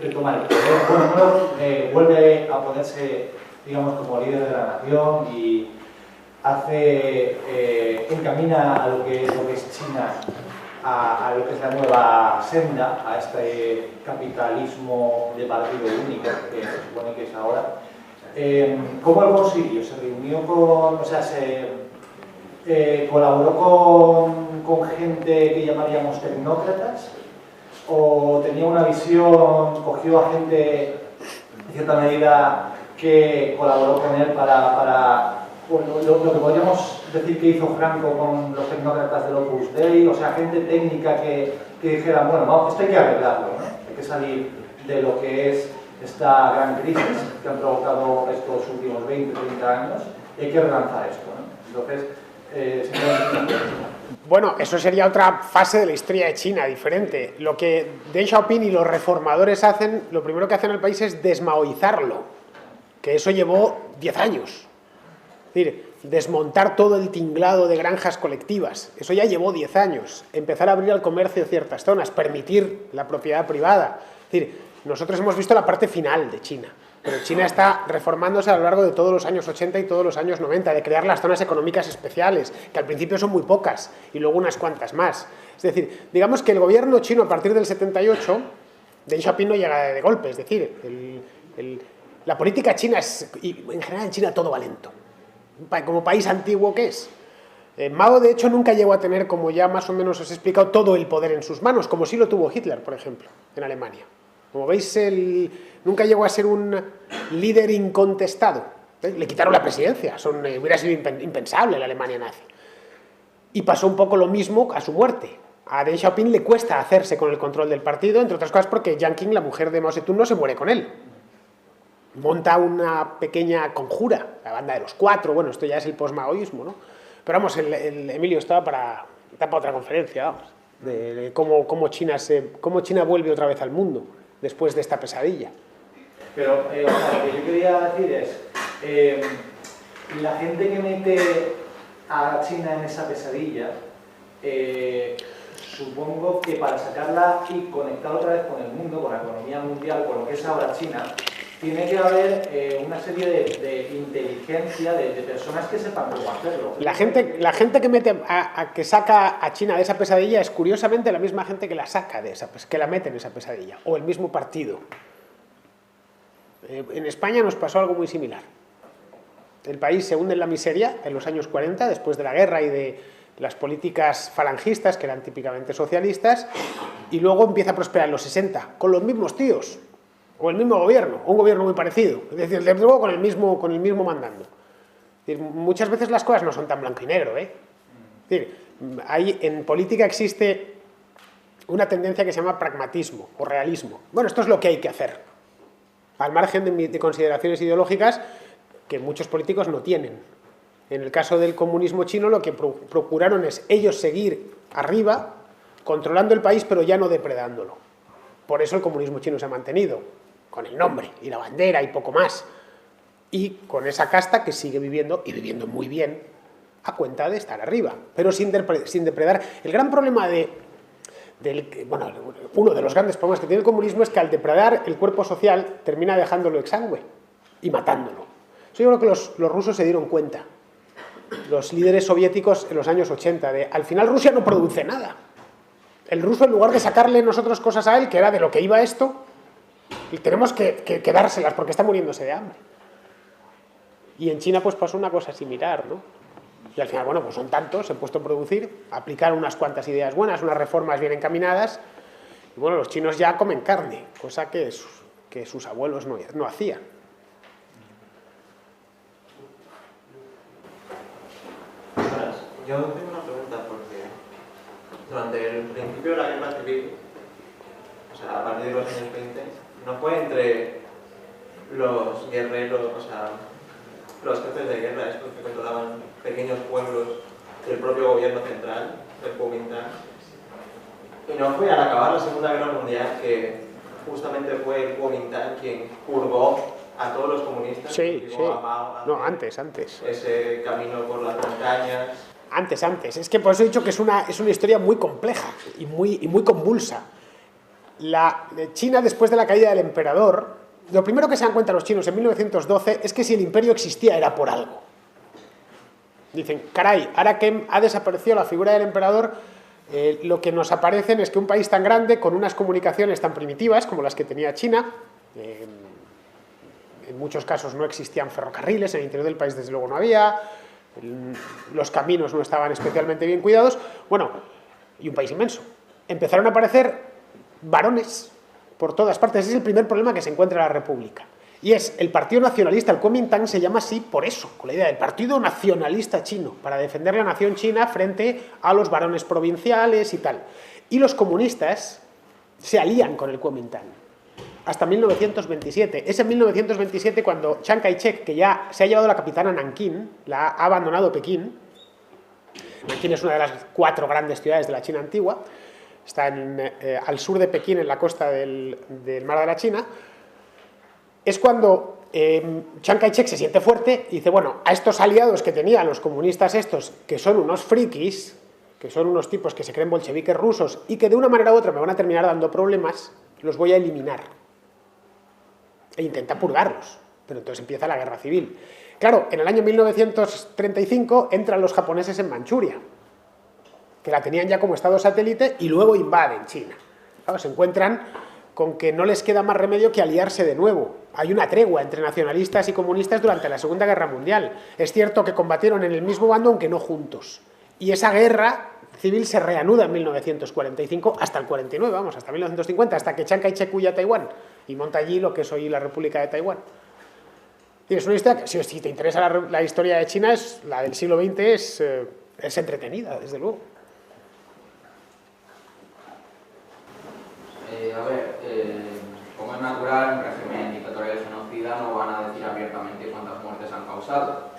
retoma el poder, vuelve a ponerse, digamos, como líder de la nación y encamina a lo que es China, a lo que es la nueva senda, a este capitalismo de partido único que se supone que es ahora. ¿Cómo lo consiguió? ¿Se reunió colaboró con gente que llamaríamos tecnócratas? ¿O tenía una visión, cogió a gente en cierta medida que colaboró con él para lo que podríamos decir que hizo Franco con los tecnócratas del Opus Dei? O sea, gente técnica que dijera, bueno, vamos, esto hay que arreglarlo, ¿no? Hay que salir de lo que es esta gran crisis que han provocado estos últimos 20, 30 años y hay que relanzar esto, ¿no? Entonces, bueno, eso sería otra fase de la historia de China, diferente. Lo que Deng Xiaoping y los reformadores hacen, lo primero que hacen en el país es desmaoizarlo, que eso llevó 10 años. Es decir, desmontar todo el tinglado de granjas colectivas. Eso ya llevó 10 años. Empezar a abrir al comercio ciertas zonas, permitir la propiedad privada. Es decir, nosotros hemos visto la parte final de China, pero China está reformándose a lo largo de todos los años 80 y todos los años 90, de crear las zonas económicas especiales, que al principio son muy pocas y luego unas cuantas más. Es decir, digamos que el gobierno chino a partir del 78, Deng Xiaoping no llega de golpe, es decir, la política china es, y en general en China todo va lento, como país antiguo que es. Mao, de hecho, nunca llegó a tener, como ya más o menos os he explicado, todo el poder en sus manos, como sí lo tuvo Hitler, por ejemplo, en Alemania. Como veis, nunca llegó a ser un líder incontestado. Le quitaron la presidencia, hubiera sido impensable la Alemania nazi. Y pasó un poco lo mismo a su muerte. A Deng Xiaoping le cuesta hacerse con el control del partido, entre otras cosas porque Jiang Qing, la mujer de Mao Zedong, no se muere con él. Monta una pequeña conjura, la banda de los cuatro, bueno, esto ya es el posmaoísmo, ¿no? Pero vamos, el Emilio está para otra conferencia, vamos, de cómo China vuelve otra vez al mundo después de esta pesadilla. Pero lo que yo quería decir es, la gente que mete a China en esa pesadilla, supongo que para sacarla y conectar otra vez con el mundo, con la economía mundial, con lo que es ahora China, tiene que haber una serie de inteligencia, de personas que sepan cómo hacerlo. La gente que mete que saca a China de esa pesadilla es curiosamente la misma gente que la saca que la mete en esa pesadilla, o el mismo partido. En España nos pasó algo muy similar. El país se hunde en la miseria en los años 40, después de la guerra y de las políticas falangistas, que eran típicamente socialistas, y luego empieza a prosperar en los 60, con los mismos tíos, o el mismo gobierno, o un gobierno muy parecido, es decir, luego con el mismo mandando. Es decir, muchas veces las cosas no son tan blanco y negro, ¿eh? Es decir, en política existe una tendencia que se llama pragmatismo o realismo. Bueno, esto es lo que hay que hacer, al margen de consideraciones ideológicas que muchos políticos no tienen. En el caso del comunismo chino, lo que procuraron es ellos seguir arriba, controlando el país, pero ya no depredándolo. Por eso el comunismo chino se ha mantenido, con el nombre y la bandera y poco más. Y con esa casta que sigue viviendo, y viviendo muy bien, a cuenta de estar arriba, pero sin depredar. El gran problema uno de los grandes problemas que tiene el comunismo es que al depredar el cuerpo social termina dejándolo exangüe y matándolo. Eso yo creo que los rusos se dieron cuenta, los líderes soviéticos en los años 80, al final Rusia no produce nada. El ruso, en lugar de sacarle nosotros cosas a él, que era de lo que iba esto, y tenemos que dárselas porque está muriéndose de hambre. Y en China pues pasó una cosa similar, ¿no? Y al final, bueno, pues son tantos, se han puesto a producir, aplicar unas cuantas ideas buenas, unas reformas bien encaminadas, y bueno, los chinos ya comen carne, cosa que sus abuelos no hacían. Yo tengo una pregunta porque durante el principio de la guerra civil, o sea, a partir de los años 20, no fue entre los guerreros, o sea, los jefes de guerra, estos que controlaban pequeños pueblos del propio gobierno central, del Kuomintang, y no fue al acabar la Segunda Guerra Mundial que justamente fue el Kuomintang quien purgó a todos los comunistas. Sí, sí. A Mao, No, antes. ese camino por las montañas. Antes. Es que por eso he dicho que es una historia muy compleja y muy convulsa. China, después de la caída del emperador, lo primero que se dan cuenta los chinos en 1912 es que si el imperio existía era por algo. Dicen, caray, ahora que ha desaparecido la figura del emperador, lo que nos aparecen es que un país tan grande, con unas comunicaciones tan primitivas como las que tenía China, en muchos casos no existían ferrocarriles, en el interior del país desde luego no había, los caminos no estaban especialmente bien cuidados, bueno, y un país inmenso. Empezaron a aparecer varones por todas partes. Ese es el primer problema que se encuentra en la República. Y es el Partido Nacionalista, el Kuomintang se llama así por eso, con la idea del Partido Nacionalista Chino, para defender la nación china frente a los varones provinciales y tal. Y los comunistas se alían con el Kuomintang hasta 1927. Es en 1927 cuando Chiang Kai-shek, que ya se ha llevado la capital a Nankín, ha abandonado Pekín. Nankín es una de las 4 grandes ciudades de la China antigua, está al sur de Pekín, en la costa del Mar de la China. Es cuando Chiang Kai-shek se siente fuerte y dice, bueno, a estos aliados que tenía, los comunistas estos, que son unos frikis, que son unos tipos que se creen bolcheviques rusos y que de una manera u otra me van a terminar dando problemas, los voy a eliminar. E intenta purgarlos, pero entonces empieza la guerra civil. Claro, en el año 1935 entran los japoneses en Manchuria, que la tenían ya como estado satélite, y luego invaden China. Claro, se encuentran con que no les queda más remedio que aliarse de nuevo. Hay una tregua entre nacionalistas y comunistas durante la Segunda Guerra Mundial. Es cierto que combatieron en el mismo bando, aunque no juntos. Y esa guerra civil se reanuda en 1945 hasta el 49, vamos, hasta 1950, hasta que Chiang Kai-shek huye a Taiwán y monta allí lo que es hoy la República de Taiwán. Y es una historia que, si te interesa la historia de China, la del siglo XX es entretenida, desde luego. Como es natural, en régimen dictatorial genocida no van a decir abiertamente cuántas muertes han causado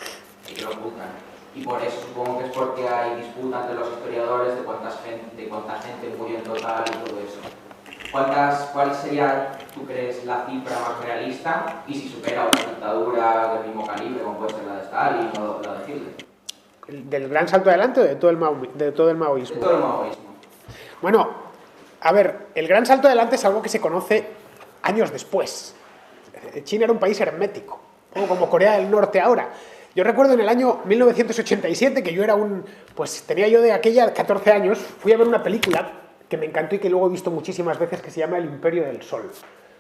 y que lo ocultan. Y por eso supongo que es porque hay disputa entre los historiadores de cuánta gente murió en total y todo eso. ¿Cuál sería, tú crees, la cifra más realista? Y si supera otra dictadura del mismo calibre, como puede ser la de Stalin o la de Hitler. ¿Del gran salto adelante o de todo el maoísmo? De todo el maoísmo. Bueno, a ver, el gran salto adelante es algo que se conoce años después. China era un país hermético, como Corea del Norte ahora. Yo recuerdo en el año 1987 que yo era tenía yo de aquella 14 años, fui a ver una película que me encantó y que luego he visto muchísimas veces, que se llama El Imperio del Sol.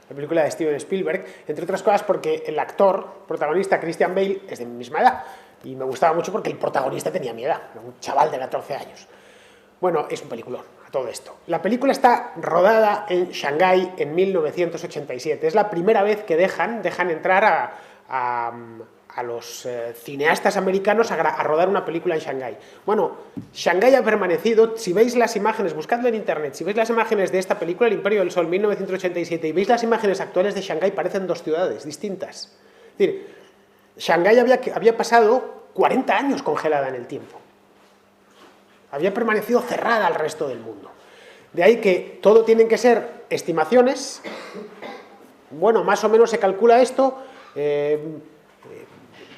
La película de Steven Spielberg, entre otras cosas porque el actor protagonista Christian Bale es de mi misma edad y me gustaba mucho porque el protagonista tenía mi edad, un chaval de 14 años. Bueno, es un peliculón, a todo esto. La película está rodada en Shanghái en 1987. Es la primera vez que dejan entrar a los cineastas americanos a rodar una película en Shanghái. Bueno, Shanghái ha permanecido, si veis las imágenes, buscadlo en internet, si veis las imágenes de esta película, El Imperio del Sol, 1987, y veis las imágenes actuales de Shanghái, parecen dos ciudades distintas. Es decir, Shanghái había pasado 40 años congelada en el tiempo. Había permanecido cerrada al resto del mundo. De ahí que todo tienen que ser estimaciones. Bueno, más o menos se calcula esto,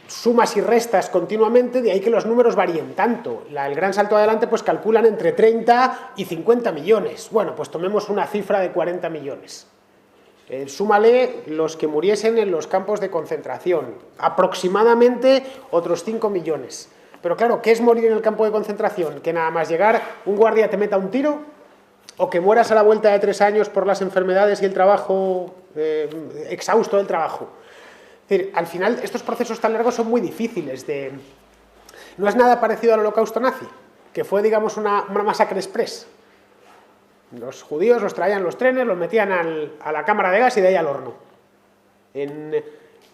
sumas y restas continuamente, de ahí que los números varíen tanto. El gran salto adelante pues calculan entre 30 y 50 millones. Bueno, pues tomemos una cifra de 40 millones. Súmale los que muriesen en los campos de concentración, aproximadamente otros 5 millones. Pero claro, ¿qué es morir en el campo de concentración? ¿Que nada más llegar un guardia te meta un tiro? ¿O que mueras a la vuelta de 3 años por las enfermedades y el trabajo, exhausto del trabajo? Es decir, al final estos procesos tan largos son muy difíciles de... No es nada parecido al holocausto nazi, que fue, digamos, una masacre express. Los judíos los traían en los trenes, los metían a la cámara de gas y de ahí al horno.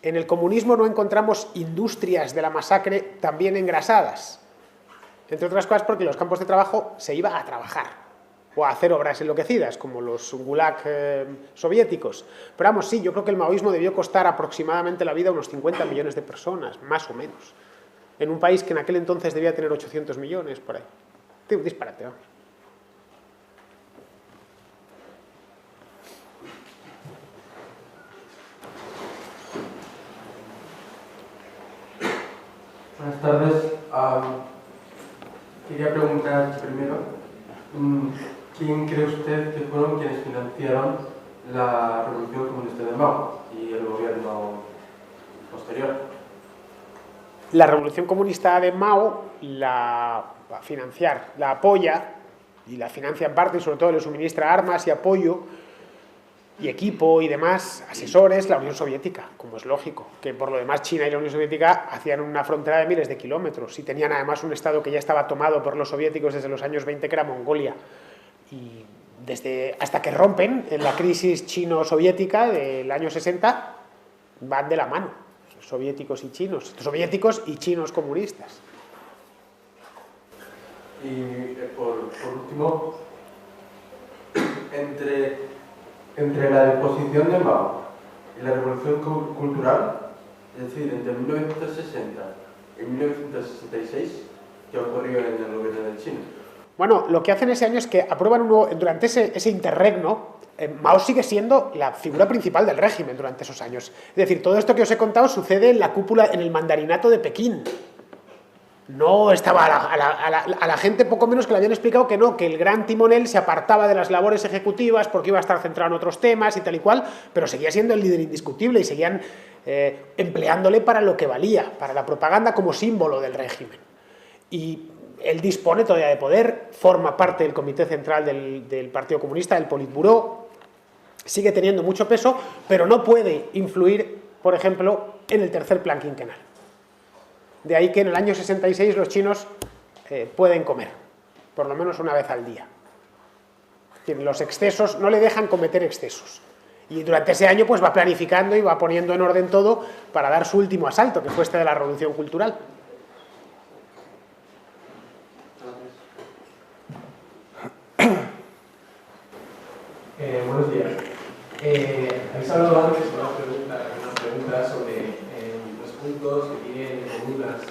En el comunismo no encontramos industrias de la masacre también engrasadas. Entre otras cosas porque en los campos de trabajo se iba a trabajar o a hacer obras enloquecidas, como los gulag soviéticos. Pero vamos, sí, yo creo que el maoísmo debió costar aproximadamente la vida a unos 50 millones de personas, más o menos. En un país que en aquel entonces debía tener 800 millones, por ahí. Un disparate, vamos. Buenas tardes. Quería preguntar primero, ¿quién cree usted que fueron quienes financiaron la Revolución Comunista de Mao y el gobierno posterior? La Revolución Comunista de Mao la apoya y la financia en parte y sobre todo le suministra armas y apoyo y equipo y demás, asesores, la Unión Soviética, como es lógico, que por lo demás China y la Unión Soviética hacían una frontera de miles de kilómetros y tenían además un estado que ya estaba tomado por los soviéticos desde los años 20, que era Mongolia. Y hasta que rompen en la crisis chino-soviética del año 60, van de la mano, soviéticos y chinos comunistas. Y por último, entre la deposición de Mao y la revolución cultural, es decir, entre 1960 y 1966, ¿qué ocurrió en el gobierno de China? Bueno, lo que hacen ese año es que aprueban durante ese interregno, Mao sigue siendo la figura principal del régimen durante esos años. Es decir, todo esto que os he contado sucede en la cúpula, en el mandarinato de Pekín. No estaba a la gente poco menos que le habían explicado que no, que el gran timonel se apartaba de las labores ejecutivas porque iba a estar centrado en otros temas y tal y cual, pero seguía siendo el líder indiscutible y seguían empleándole para lo que valía, para la propaganda como símbolo del régimen. Y él dispone todavía de poder, forma parte del Comité Central del Partido Comunista, del Politburó, sigue teniendo mucho peso, pero no puede influir, por ejemplo, en el tercer plan quinquenal. De ahí que en el año 66 los chinos pueden comer, por lo menos una vez al día. Es decir, los excesos no le dejan cometer excesos. Y durante ese año pues va planificando y va poniendo en orden todo para dar su último asalto, que fue este de la Revolución Cultural. Buenos días. Habéis hablado antes de unas preguntas sobre los puntos que tienen en común las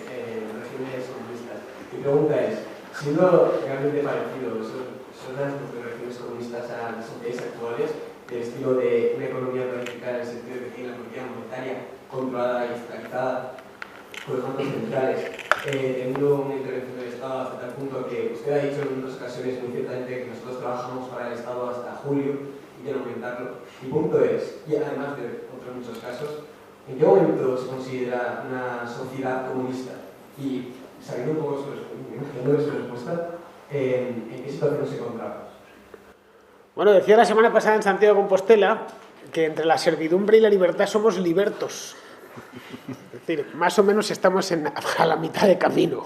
regímenes comunistas. Mi pregunta es, siendo realmente parecidos son las regímenes comunistas a las sociedades actuales, del estilo de una economía planificada en el sentido de que tiene la política monetaria controlada y estatalizada por los bancos centrales, teniendo una intervención del Estado hasta tal punto que usted ha dicho en otras ocasiones muy ciertamente que nosotros trabajamos para el Estado hasta julio y quieren aumentarlo. Mi punto es, y además de otros muchos casos, ¿en qué momento se considera una sociedad comunista? Y sabiendo un poco su respuesta, ¿en qué situación se encontramos? Bueno, decía la semana pasada en Santiago de Compostela que entre la servidumbre y la libertad somos libertos. Es decir, más o menos estamos a la mitad de camino.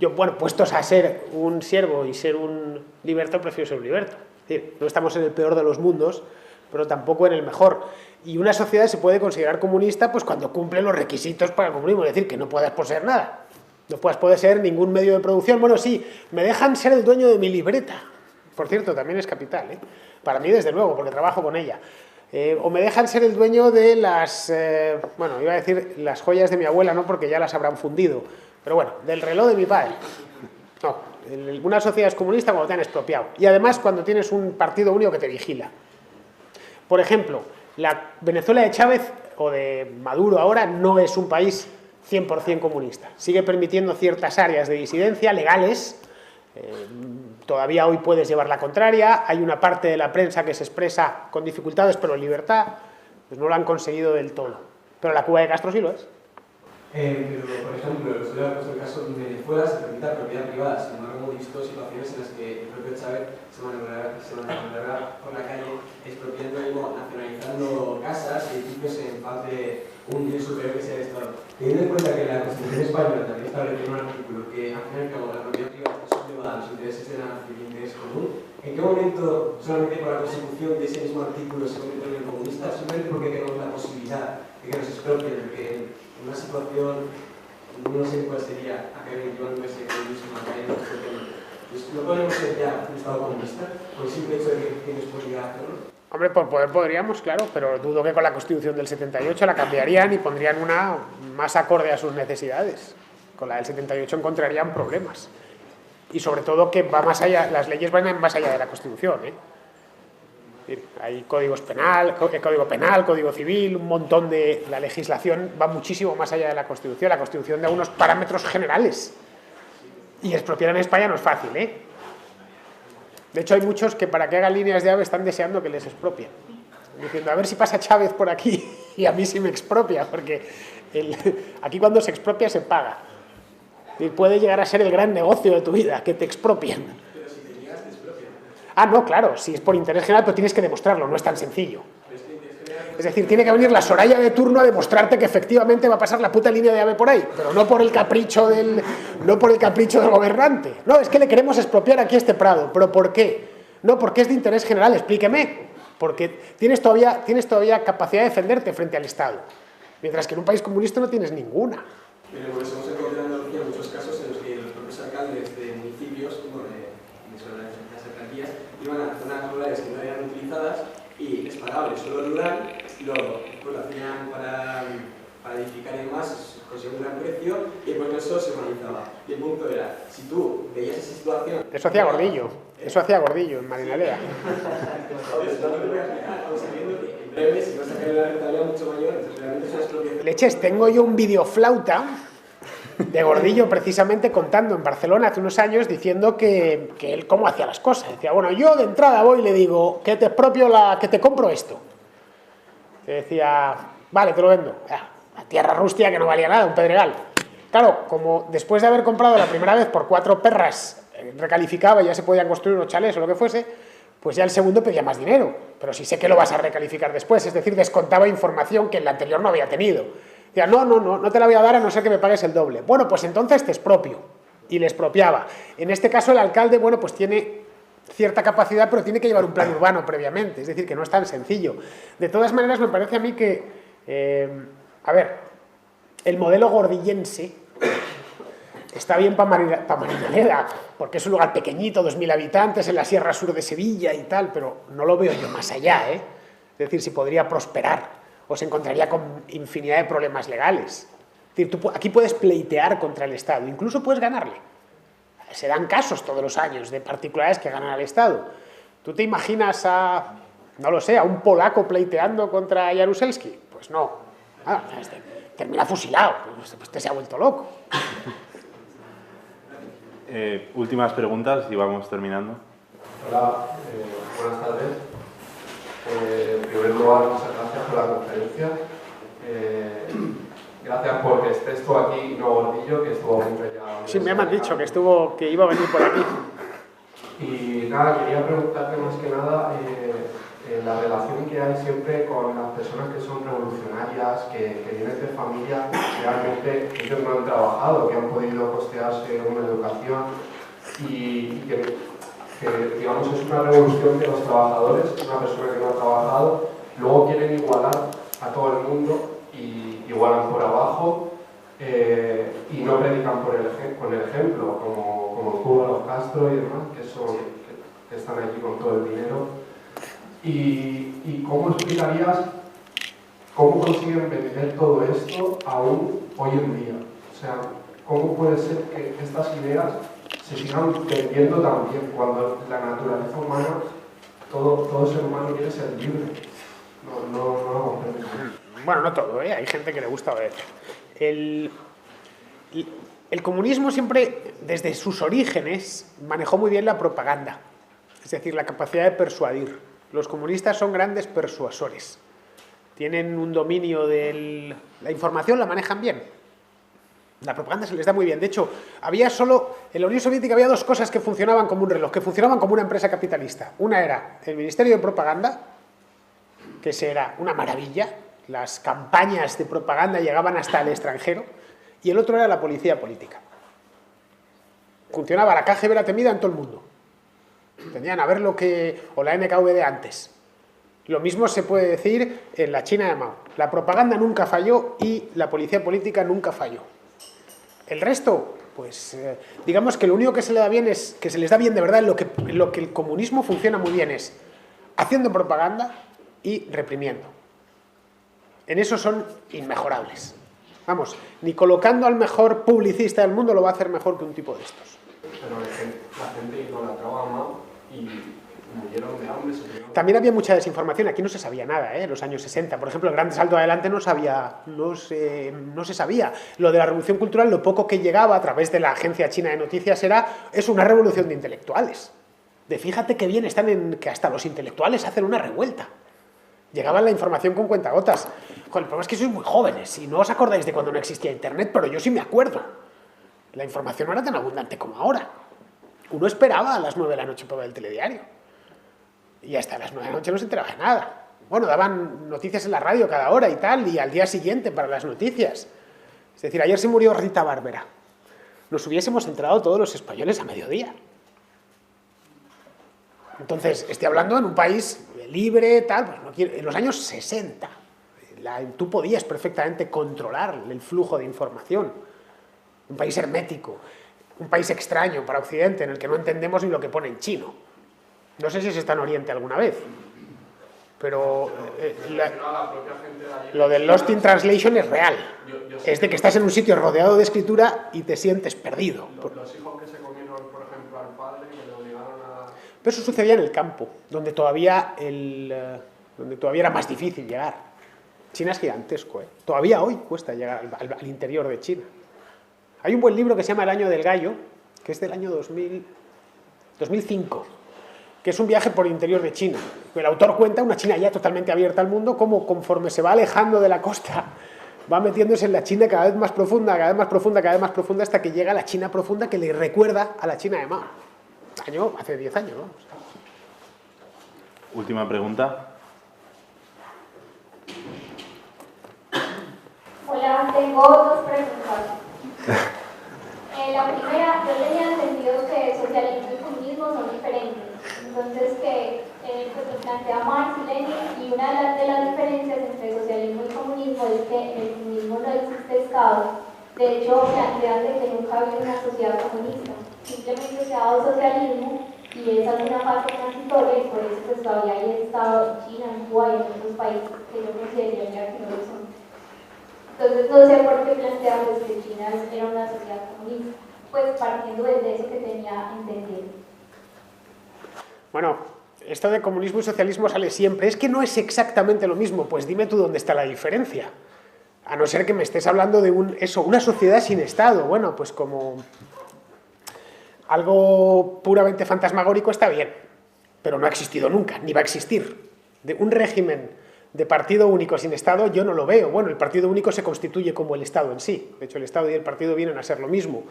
Yo, bueno, puestos a ser un siervo y ser un liberto, prefiero ser un liberto. Es decir, no estamos en el peor de los mundos, pero tampoco en el mejor. Y una sociedad se puede considerar comunista pues cuando cumple los requisitos para el comunismo, es decir, que no puedas poseer nada. No puedas poseer ningún medio de producción. Bueno, sí, me dejan ser el dueño de mi libreta. Por cierto, también es capital, ¿eh? Para mí, desde luego, porque trabajo con ella. O me dejan ser el dueño de las, bueno, iba a decir las joyas de mi abuela, no porque ya las habrán fundido, pero bueno, del reloj de mi padre. No, una sociedad es comunista cuando te han expropiado. Y además cuando tienes un partido único que te vigila. Por ejemplo, la Venezuela de Chávez o de Maduro ahora no es un país 100% comunista. Sigue permitiendo ciertas áreas de disidencia legales. Todavía hoy puedes llevar la contraria, hay una parte de la prensa que se expresa con dificultades pero en libertad, pues no lo han conseguido del todo. Pero la Cuba de Castro sí lo es. Pero, por ejemplo, el caso de Venezuela se permite la propiedad privada, sin embargo hemos visto situaciones en las que el propio Chávez se maniobrará por la calle expropiando, nacionalizando casas y edificios en faz de un bien superior que sea el Estado. Teniendo en cuenta que la Constitución española también establece un artículo que al fin y al cabo la propiedad privada está sublevada a los intereses de la nación y el interés común, ¿en qué momento, solamente por la consecución de ese mismo artículo, se convierte en comunista? Simplemente porque tenemos la posibilidad de que nos expropien, de que en una situación, no sé cuál sería, acá llevando ese comunismo acá en el ¿no podemos ser ya un Estado comunista por el simple hecho de que tienes posibilidad de hacerlo? Hombre, por poder podríamos, claro, pero dudo que con la Constitución del 78 la cambiarían y pondrían una más acorde a sus necesidades. Con la del 78 encontrarían problemas. Y sobre todo que va más allá, las leyes van más allá de la Constitución, ¿eh? Hay códigos penal, código civil, un montón de... La legislación va muchísimo más allá de la Constitución. La Constitución da unos parámetros generales. Y expropiar en España no es fácil, ¿eh? De hecho, hay muchos que para que hagan líneas de AVE están deseando que les expropien. Diciendo, a ver si pasa Chávez por aquí y a mí sí me expropia, porque aquí cuando se expropia se paga. Y puede llegar a ser el gran negocio de tu vida, que te expropien. Pero si te niegas, te expropian. Ah, no, claro, si es por interés general, pero tienes que demostrarlo, no es tan sencillo. Es decir, tiene que venir la Soraya de turno a demostrarte que efectivamente va a pasar la puta línea de AVE por ahí, pero no por el capricho del gobernante. No, es que le queremos expropiar aquí este prado. ¿Pero por qué? No, porque es de interés general, explíqueme. Porque tienes todavía capacidad de defenderte frente al Estado. Mientras que en un país comunista no tienes ninguna. Pero por eso hemos encontrado en Andalucía muchos casos en los que los propios alcaldes de municipios, como de las alcaldías, iban a zonas rurales que no eran utilizadas y es pagable solo rural, y luego pues, lo hacían para edificar y demás, conseguía un gran precio y pues eso se monetizaba. Y el punto era, si tú veías esa situación... Eso hacía Gordillo en Marinaleda. En breve, si vas a sacar una rentabilidad mucho mayor, entonces realmente es una expropiación. Leches, tengo yo un videoflauta de Gordillo precisamente contando en Barcelona hace unos años diciendo que él cómo hacía las cosas. Decía, bueno, yo de entrada voy y le digo que te expropio que te compro esto. Que decía, vale, te lo vendo. La tierra rústica que no valía nada, un pedregal. Claro, como después de haber comprado la primera vez por 4 perras, recalificaba y ya se podían construir unos chalés o lo que fuese, pues ya el segundo pedía más dinero. Pero si sé que lo vas a recalificar después, es decir, descontaba información que el anterior no había tenido. Decía, no te la voy a dar a no ser que me pagues el doble. Bueno, pues entonces te expropio. Y le expropiaba. En este caso el alcalde, bueno, pues tiene cierta capacidad, pero tiene que llevar un plan urbano previamente. Es decir, que no es tan sencillo. De todas maneras, me parece a mí que, el modelo gordillense está bien para Marinaleda, porque es un lugar pequeñito, 2.000 habitantes, en la Sierra Sur de Sevilla y tal, pero no lo veo yo más allá, ¿eh? Es decir, si podría prosperar o se encontraría con infinidad de problemas legales. Es decir, tú aquí puedes pleitear contra el Estado, incluso puedes ganarle. Se dan casos todos los años de particulares que ganan al Estado. ¿Tú te imaginas a un polaco pleiteando contra Jaruzelski? Pues no. Termina fusilado, pues este se ha vuelto loco. Últimas preguntas y vamos terminando. Hola, buenas tardes. En primer lugar, muchas gracias por la conferencia. Gracias porque estés tú aquí, no Gordillo, que estuvo muy ya. Sí, me han dicho que iba a venir por aquí. Y nada, quería preguntarte más que nada la relación que hay siempre con las personas que son revolucionarias, que vienen de familias que realmente ellos no han trabajado, que han podido costearse una educación y que digamos es una revolución de los trabajadores, una persona que no ha trabajado, luego quieren igualar a todo el mundo y igualan por abajo y no predican con el ejemplo, como Cuba, los Castro y demás, que están allí con todo el dinero. ¿Y cómo explicarías cómo consiguen vender todo esto aún hoy en día? O sea, ¿cómo puede ser que estas ideas se sigan vendiendo también cuando la naturaleza humana, todo ser humano quiere ser libre? No lo comprendo. Bueno, no todo, ¿eh? Hay gente que le gusta obedecer. El comunismo siempre, desde sus orígenes, manejó muy bien la propaganda, es decir, la capacidad de persuadir. Los comunistas son grandes persuasores. Tienen un dominio de la información, la manejan bien. La propaganda se les da muy bien. De hecho, en la Unión Soviética había 2 cosas que funcionaban como un reloj, que funcionaban como una empresa capitalista. Una era el Ministerio de Propaganda, que era una maravilla. Las campañas de propaganda llegaban hasta el extranjero. Y el otro era la policía política. Funcionaba la KGB, la temida en todo el mundo. Tenían a ver o la NKVD antes. Lo mismo se puede decir en la China de Mao. La propaganda nunca falló y la policía política nunca falló. El resto, pues, digamos que lo único que se le da bien es, que se les da bien de verdad, en lo que el comunismo funciona muy bien es haciendo propaganda y reprimiendo. En eso son inmejorables. Vamos, ni colocando al mejor publicista del mundo lo va a hacer mejor que un tipo de estos. Pero la gente idolatraba a Mao y murieron de hambre. También había mucha desinformación, aquí no se sabía nada, en los años 60. Por ejemplo, el Gran Salto Adelante no se sabía. Lo de la revolución cultural, lo poco que llegaba a través de la agencia china de noticias es una revolución de intelectuales. Fíjate qué bien están que hasta los intelectuales hacen una revuelta. Llegaba la información con cuentagotas. Joder, el problema es que sois muy jóvenes y no os acordáis de cuando no existía internet, pero yo sí me acuerdo. La información no era tan abundante como ahora. Uno esperaba a las 9 de la noche para ver el telediario. Y hasta las 9 de la noche no se enteraba de nada. Bueno, daban noticias en la radio cada hora y tal, y al día siguiente para las noticias. Es decir, ayer se murió Rita Bárbara. Nos hubiésemos enterado todos los españoles a mediodía. Entonces, estoy hablando en un país libre, tal, pues en los años 60. Tú podías perfectamente controlar el flujo de información. Un país hermético, un país extraño para Occidente, en el que no entendemos ni lo que pone en chino. No sé si se está en Oriente alguna vez. Pero lo del Lost in Translation es real. Es de que estás en un sitio rodeado de escritura y te sientes perdido. Los hijos que se comieron, por ejemplo, al padre, que le obligaron a... Pero eso sucedía en el campo, donde todavía era más difícil llegar. China es gigantesco, ¿eh? Todavía hoy cuesta llegar al interior de China. Hay un buen libro que se llama El año del gallo, que es del año 2005, que es un viaje por el interior de China. El autor cuenta una China ya totalmente abierta al mundo, cómo conforme se va alejando de la costa, va metiéndose en la China cada vez más profunda, cada vez más profunda, cada vez más profunda, hasta que llega a la China profunda que le recuerda a la China de Mao. Hace 10 años, vamos. Última pregunta. Hola, tengo dos preguntas. La primera, yo tenía entendido que socialismo y comunismo son diferentes. Entonces, que pues lo plantea Marx y Lenin, y una de las diferencias entre socialismo y comunismo es que en el comunismo no existe Estado. De hecho, plantean de que nunca había una sociedad comunista. Simplemente se ha dado socialismo y esa es una fase transitoria, y por eso pues todavía hay Estado en China, en Cuba y en otros países que yo consideraría que no lo son. Entonces no sé por qué plantean pues, que China era una sociedad comunista, pues partiendo de eso que tenía entendido. Bueno, esto de comunismo y socialismo sale siempre. Es que no es exactamente lo mismo. Pues dime tú dónde está la diferencia. A no ser que me estés hablando de una sociedad sin Estado. Bueno, pues como algo puramente fantasmagórico está bien, pero no ha existido nunca, ni va a existir. De un régimen de partido único sin Estado yo no lo veo. Bueno, el partido único se constituye como el Estado en sí. De hecho, el Estado y el partido vienen a ser lo mismo.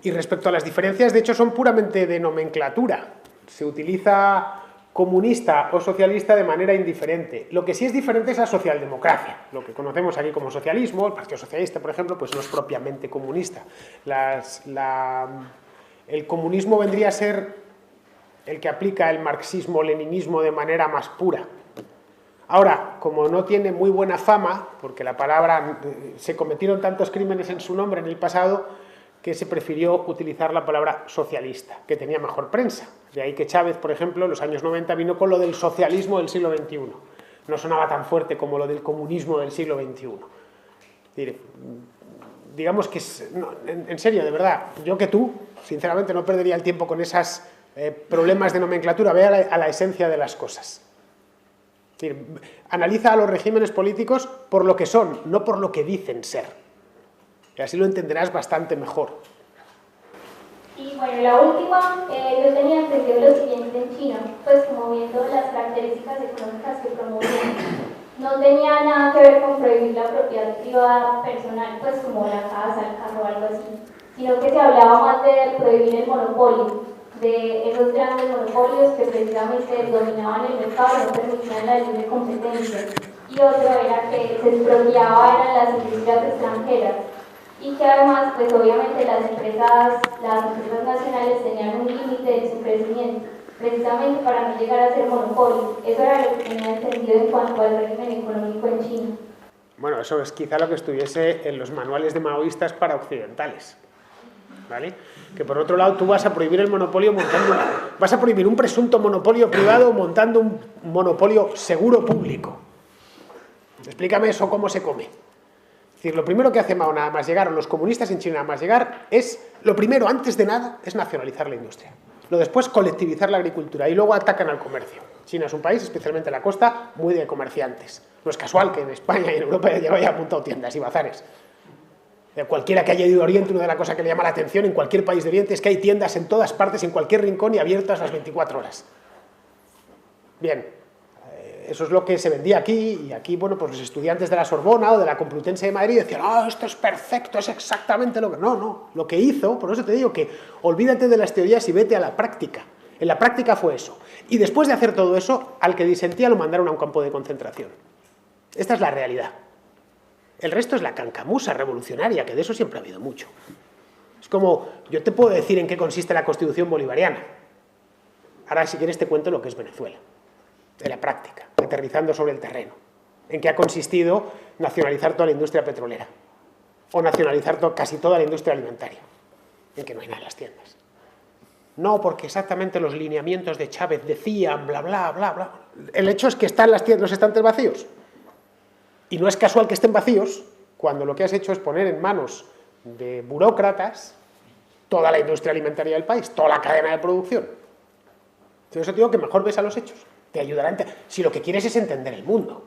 Y respecto a las diferencias, de hecho, son puramente de nomenclatura. Se utiliza comunista o socialista de manera indiferente. Lo que sí es diferente es la socialdemocracia. Lo que conocemos aquí como socialismo, el Partido Socialista, por ejemplo, pues no es propiamente comunista. El comunismo vendría a ser el que aplica el marxismo-leninismo de manera más pura. Ahora, como no tiene muy buena fama, porque la palabra, se cometieron tantos crímenes en su nombre en el pasado, que se prefirió utilizar la palabra socialista, que tenía mejor prensa. De ahí que Chávez, por ejemplo, en los años 90 vino con lo del socialismo del siglo XXI. No sonaba tan fuerte como lo del comunismo del siglo XXI. Digamos que, en serio, de verdad, yo que tú, sinceramente, no perdería el tiempo con esos problemas de nomenclatura. Ve a la esencia de las cosas. Es decir, analiza a los regímenes políticos por lo que son, no por lo que dicen ser. Y así lo entenderás bastante mejor. Y bueno, la última, yo tenía entendido lo siguiente en China, pues como viendo las características económicas que promovían, no tenía nada que ver con prohibir la propiedad privada personal, pues como la casa, el carro o algo así, sino que se hablaba más de prohibir el monopolio, de esos grandes monopolios que precisamente dominaban el mercado y no permitían la libre competencia. Y otro era que se expropiaban las industrias extranjeras y que además, pues obviamente las empresas nacionales tenían un límite en su crecimiento, precisamente para no llegar a ser monopolio. Eso era lo que tenía entendido en cuanto al régimen económico en China. Bueno, eso es quizá lo que estuviese en los manuales de maoístas para occidentales. ¿Vale? Que por otro lado tú vas a prohibir el monopolio vas a prohibir un presunto monopolio privado montando un monopolio seguro público. Explícame eso, cómo se come. Es decir, lo primero que hace Mao nada más llegar, o los comunistas en China nada más llegar, lo primero, antes de nada, es nacionalizar la industria. Lo después, colectivizar la agricultura y luego atacan al comercio. China es un país, especialmente la costa, muy de comerciantes. No es casual que en España y en Europa ya haya montado tiendas y bazares. Cualquiera que haya ido a Oriente, una de las cosas que le llama la atención en cualquier país de Oriente es que hay tiendas en todas partes, en cualquier rincón y abiertas las 24 horas. Bien, eso es lo que se vendía aquí, y aquí, bueno, pues los estudiantes de la Sorbona o de la Complutense de Madrid decían, esto es perfecto, es exactamente lo que... No, lo que hizo, por eso te digo que olvídate de las teorías y vete a la práctica. En la práctica fue eso. Y después de hacer todo eso, al que disentía lo mandaron a un campo de concentración. Esta es la realidad. El resto es la cancamusa revolucionaria, que de eso siempre ha habido mucho. Es como, yo te puedo decir en qué consiste la Constitución bolivariana. Ahora, si quieres, te cuento lo que es Venezuela, de la práctica, aterrizando sobre el terreno. En qué ha consistido nacionalizar toda la industria petrolera, o nacionalizar casi toda la industria alimentaria, en que no hay nada en las tiendas. no, porque exactamente los lineamientos de Chávez decían, bla, bla, bla, bla. El hecho es que están los estantes vacíos. Y no es casual que estén vacíos cuando lo que has hecho es poner en manos de burócratas toda la industria alimentaria del país, toda la cadena de producción. Entonces, eso digo que mejor ves a los hechos. Te ayudará si lo que quieres es entender el mundo.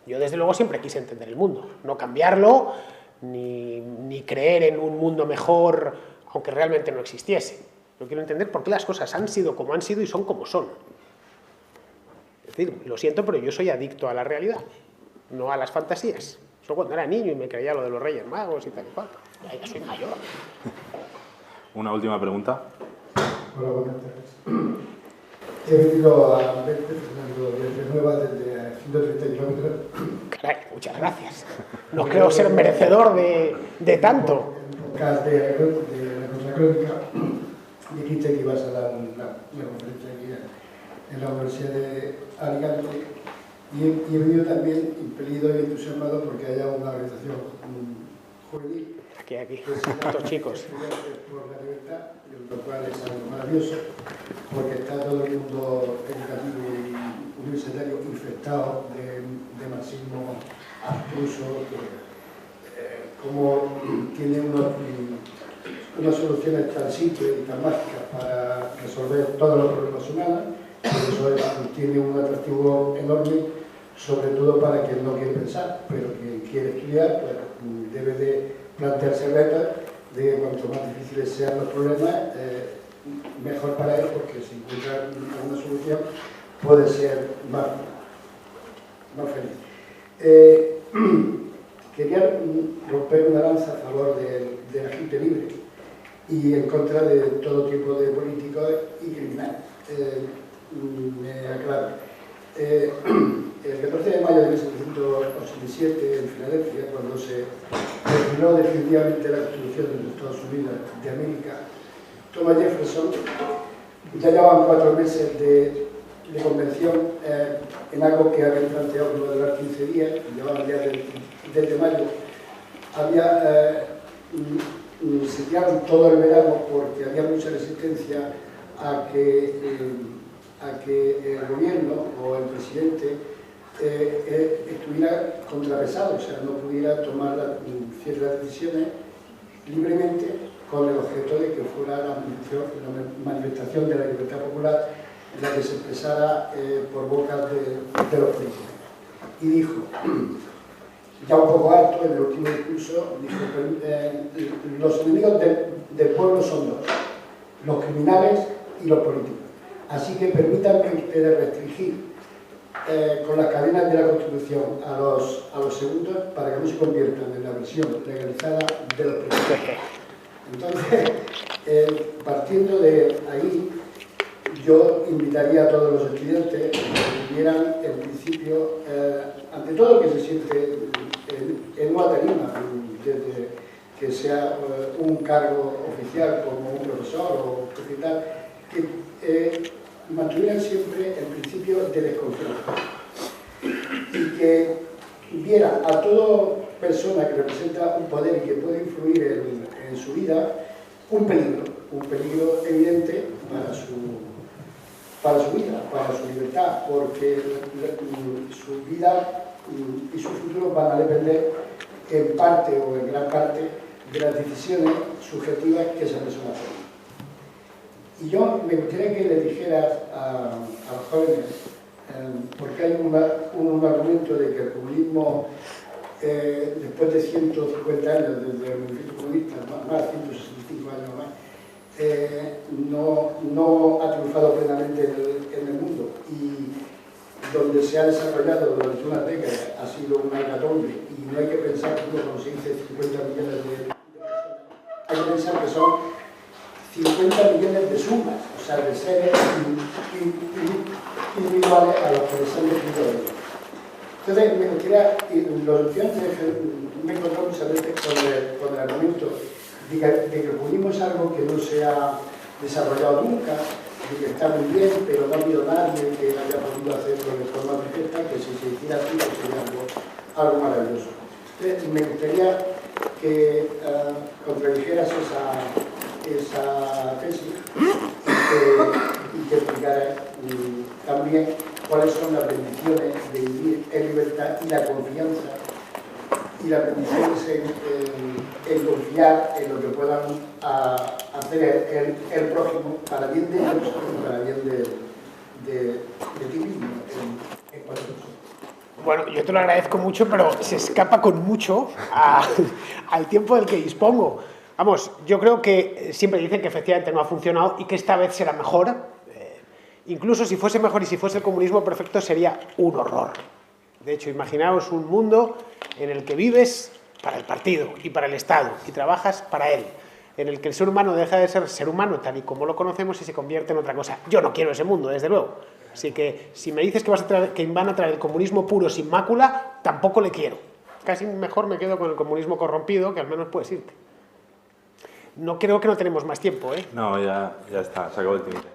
Yo, desde luego, siempre quise entender el mundo. No cambiarlo, ni creer en un mundo mejor, aunque realmente no existiese. Yo quiero entender por qué las cosas han sido como han sido y son como son. Es decir, lo siento, pero yo soy adicto a la realidad, no a las fantasías. Eso cuando era niño y me creía lo de los Reyes Magos y tal y cual. Ya soy mayor. Una última pregunta. Hola, buenas tardes. He venido a verte, Fernando Villanueva, desde 130 kilómetros. Caray, muchas gracias. No creo ser merecedor de tanto. En el podcast de la Contracrónica dijiste que ibas a dar una conferencia aquí en la Universidad de Alicante y he venido también impelido y entusiasmado porque haya una organización juvenil. Aquí, estos chicos. Por la libertad, lo cual es algo maravilloso, porque está todo el mundo educativo y universitario infectado de marxismo abstruso, como tiene unas soluciones tan simples y tan mágicas para resolver todos los problemas humanos, y eso tiene un atractivo enorme, sobre todo para quien no quiere pensar, pero quien quiere estudiar, pues debe de plantearse retos de que cuanto más difíciles sean los problemas, mejor para él, porque si encuentra una solución puede ser más feliz. Quería romper una lanza a favor de la gente libre y en contra de todo tipo de políticos y criminales. Me aclaro. El 14 de mayo de 1787, en Filadelfia, cuando se terminó definitivamente la Constitución de los Estados Unidos de América, Thomas Jefferson, ya llevaban 4 meses de convención en algo que habían planteado que iba a durar 15 días, llevaban ya desde mayo, se tiraron todo el verano porque había mucha resistencia a que el gobierno o el presidente estuviera contrapesado, o sea, no pudiera tomar ciertas decisiones libremente con el objeto de que fuera la manifestación de la libertad popular en la que se expresara por boca de los políticos. Y dijo, ya un poco harto, en el último discurso, dijo, los enemigos del pueblo son dos, los criminales y los políticos. Así que permítanme ustedes restringir con las cadenas de la Constitución a los segundos para que no se conviertan en la versión legalizada de los políticos. Entonces, partiendo de ahí, yo invitaría a todos los estudiantes que vieran el principio, ante todo que se siente en una tarima, desde que sea un cargo oficial como un profesor o tal, que mantuvieran siempre el principio de desconfianza y que vieran a toda persona que representa un poder y que puede influir en su vida un peligro evidente para su vida, para su libertad, porque su vida y su futuro van a depender en parte o en gran parte de las decisiones subjetivas que esa persona tome. Y yo me gustaría que le dijeras a los jóvenes, porque hay un argumento de que el comunismo, después de 150 años desde el movimiento comunista, más 165 años más, no ha triunfado plenamente en el mundo y donde se ha desarrollado durante unas décadas ha sido una hecatombe y no hay que pensar que uno consigue 50 millones de personas, hay que pensar que son 50 millones de sumas, o sea, de seres individuales a los que les han definido de ellos. Entonces, me gustaría, los estudiantes me he encontrado muchas veces con el argumento de que el comunismo es algo que no se ha desarrollado nunca, de que está muy bien, pero no ha habido nadie que haya podido hacerlo de forma perfecta, que si se hiciera así sería algo maravilloso. Entonces, me gustaría que contradijeras esa tesis que explicara también cuáles son las bendiciones de vivir en libertad y la confianza y las bendiciones en confiar en lo que puedan hacer el prójimo para bien de ellos y para bien de ti mismo en cualquier cosa. Bueno, yo te lo agradezco mucho, pero se escapa con mucho al tiempo del que dispongo. Vamos, yo creo que siempre dicen que efectivamente no ha funcionado y que esta vez será mejor. Incluso si fuese mejor y si fuese el comunismo perfecto sería un horror. De hecho, imaginaos un mundo en el que vives para el partido y para el Estado y trabajas para él, en el que el ser humano deja de ser ser humano tal y como lo conocemos y se convierte en otra cosa. Yo no quiero ese mundo, desde luego. Así que si me dices que van a traer el comunismo puro sin mácula, tampoco le quiero. Casi mejor me quedo con el comunismo corrompido, que al menos puedes irte. No creo que no tenemos más tiempo, ¿eh? No, ya está, se acabó el tiempo.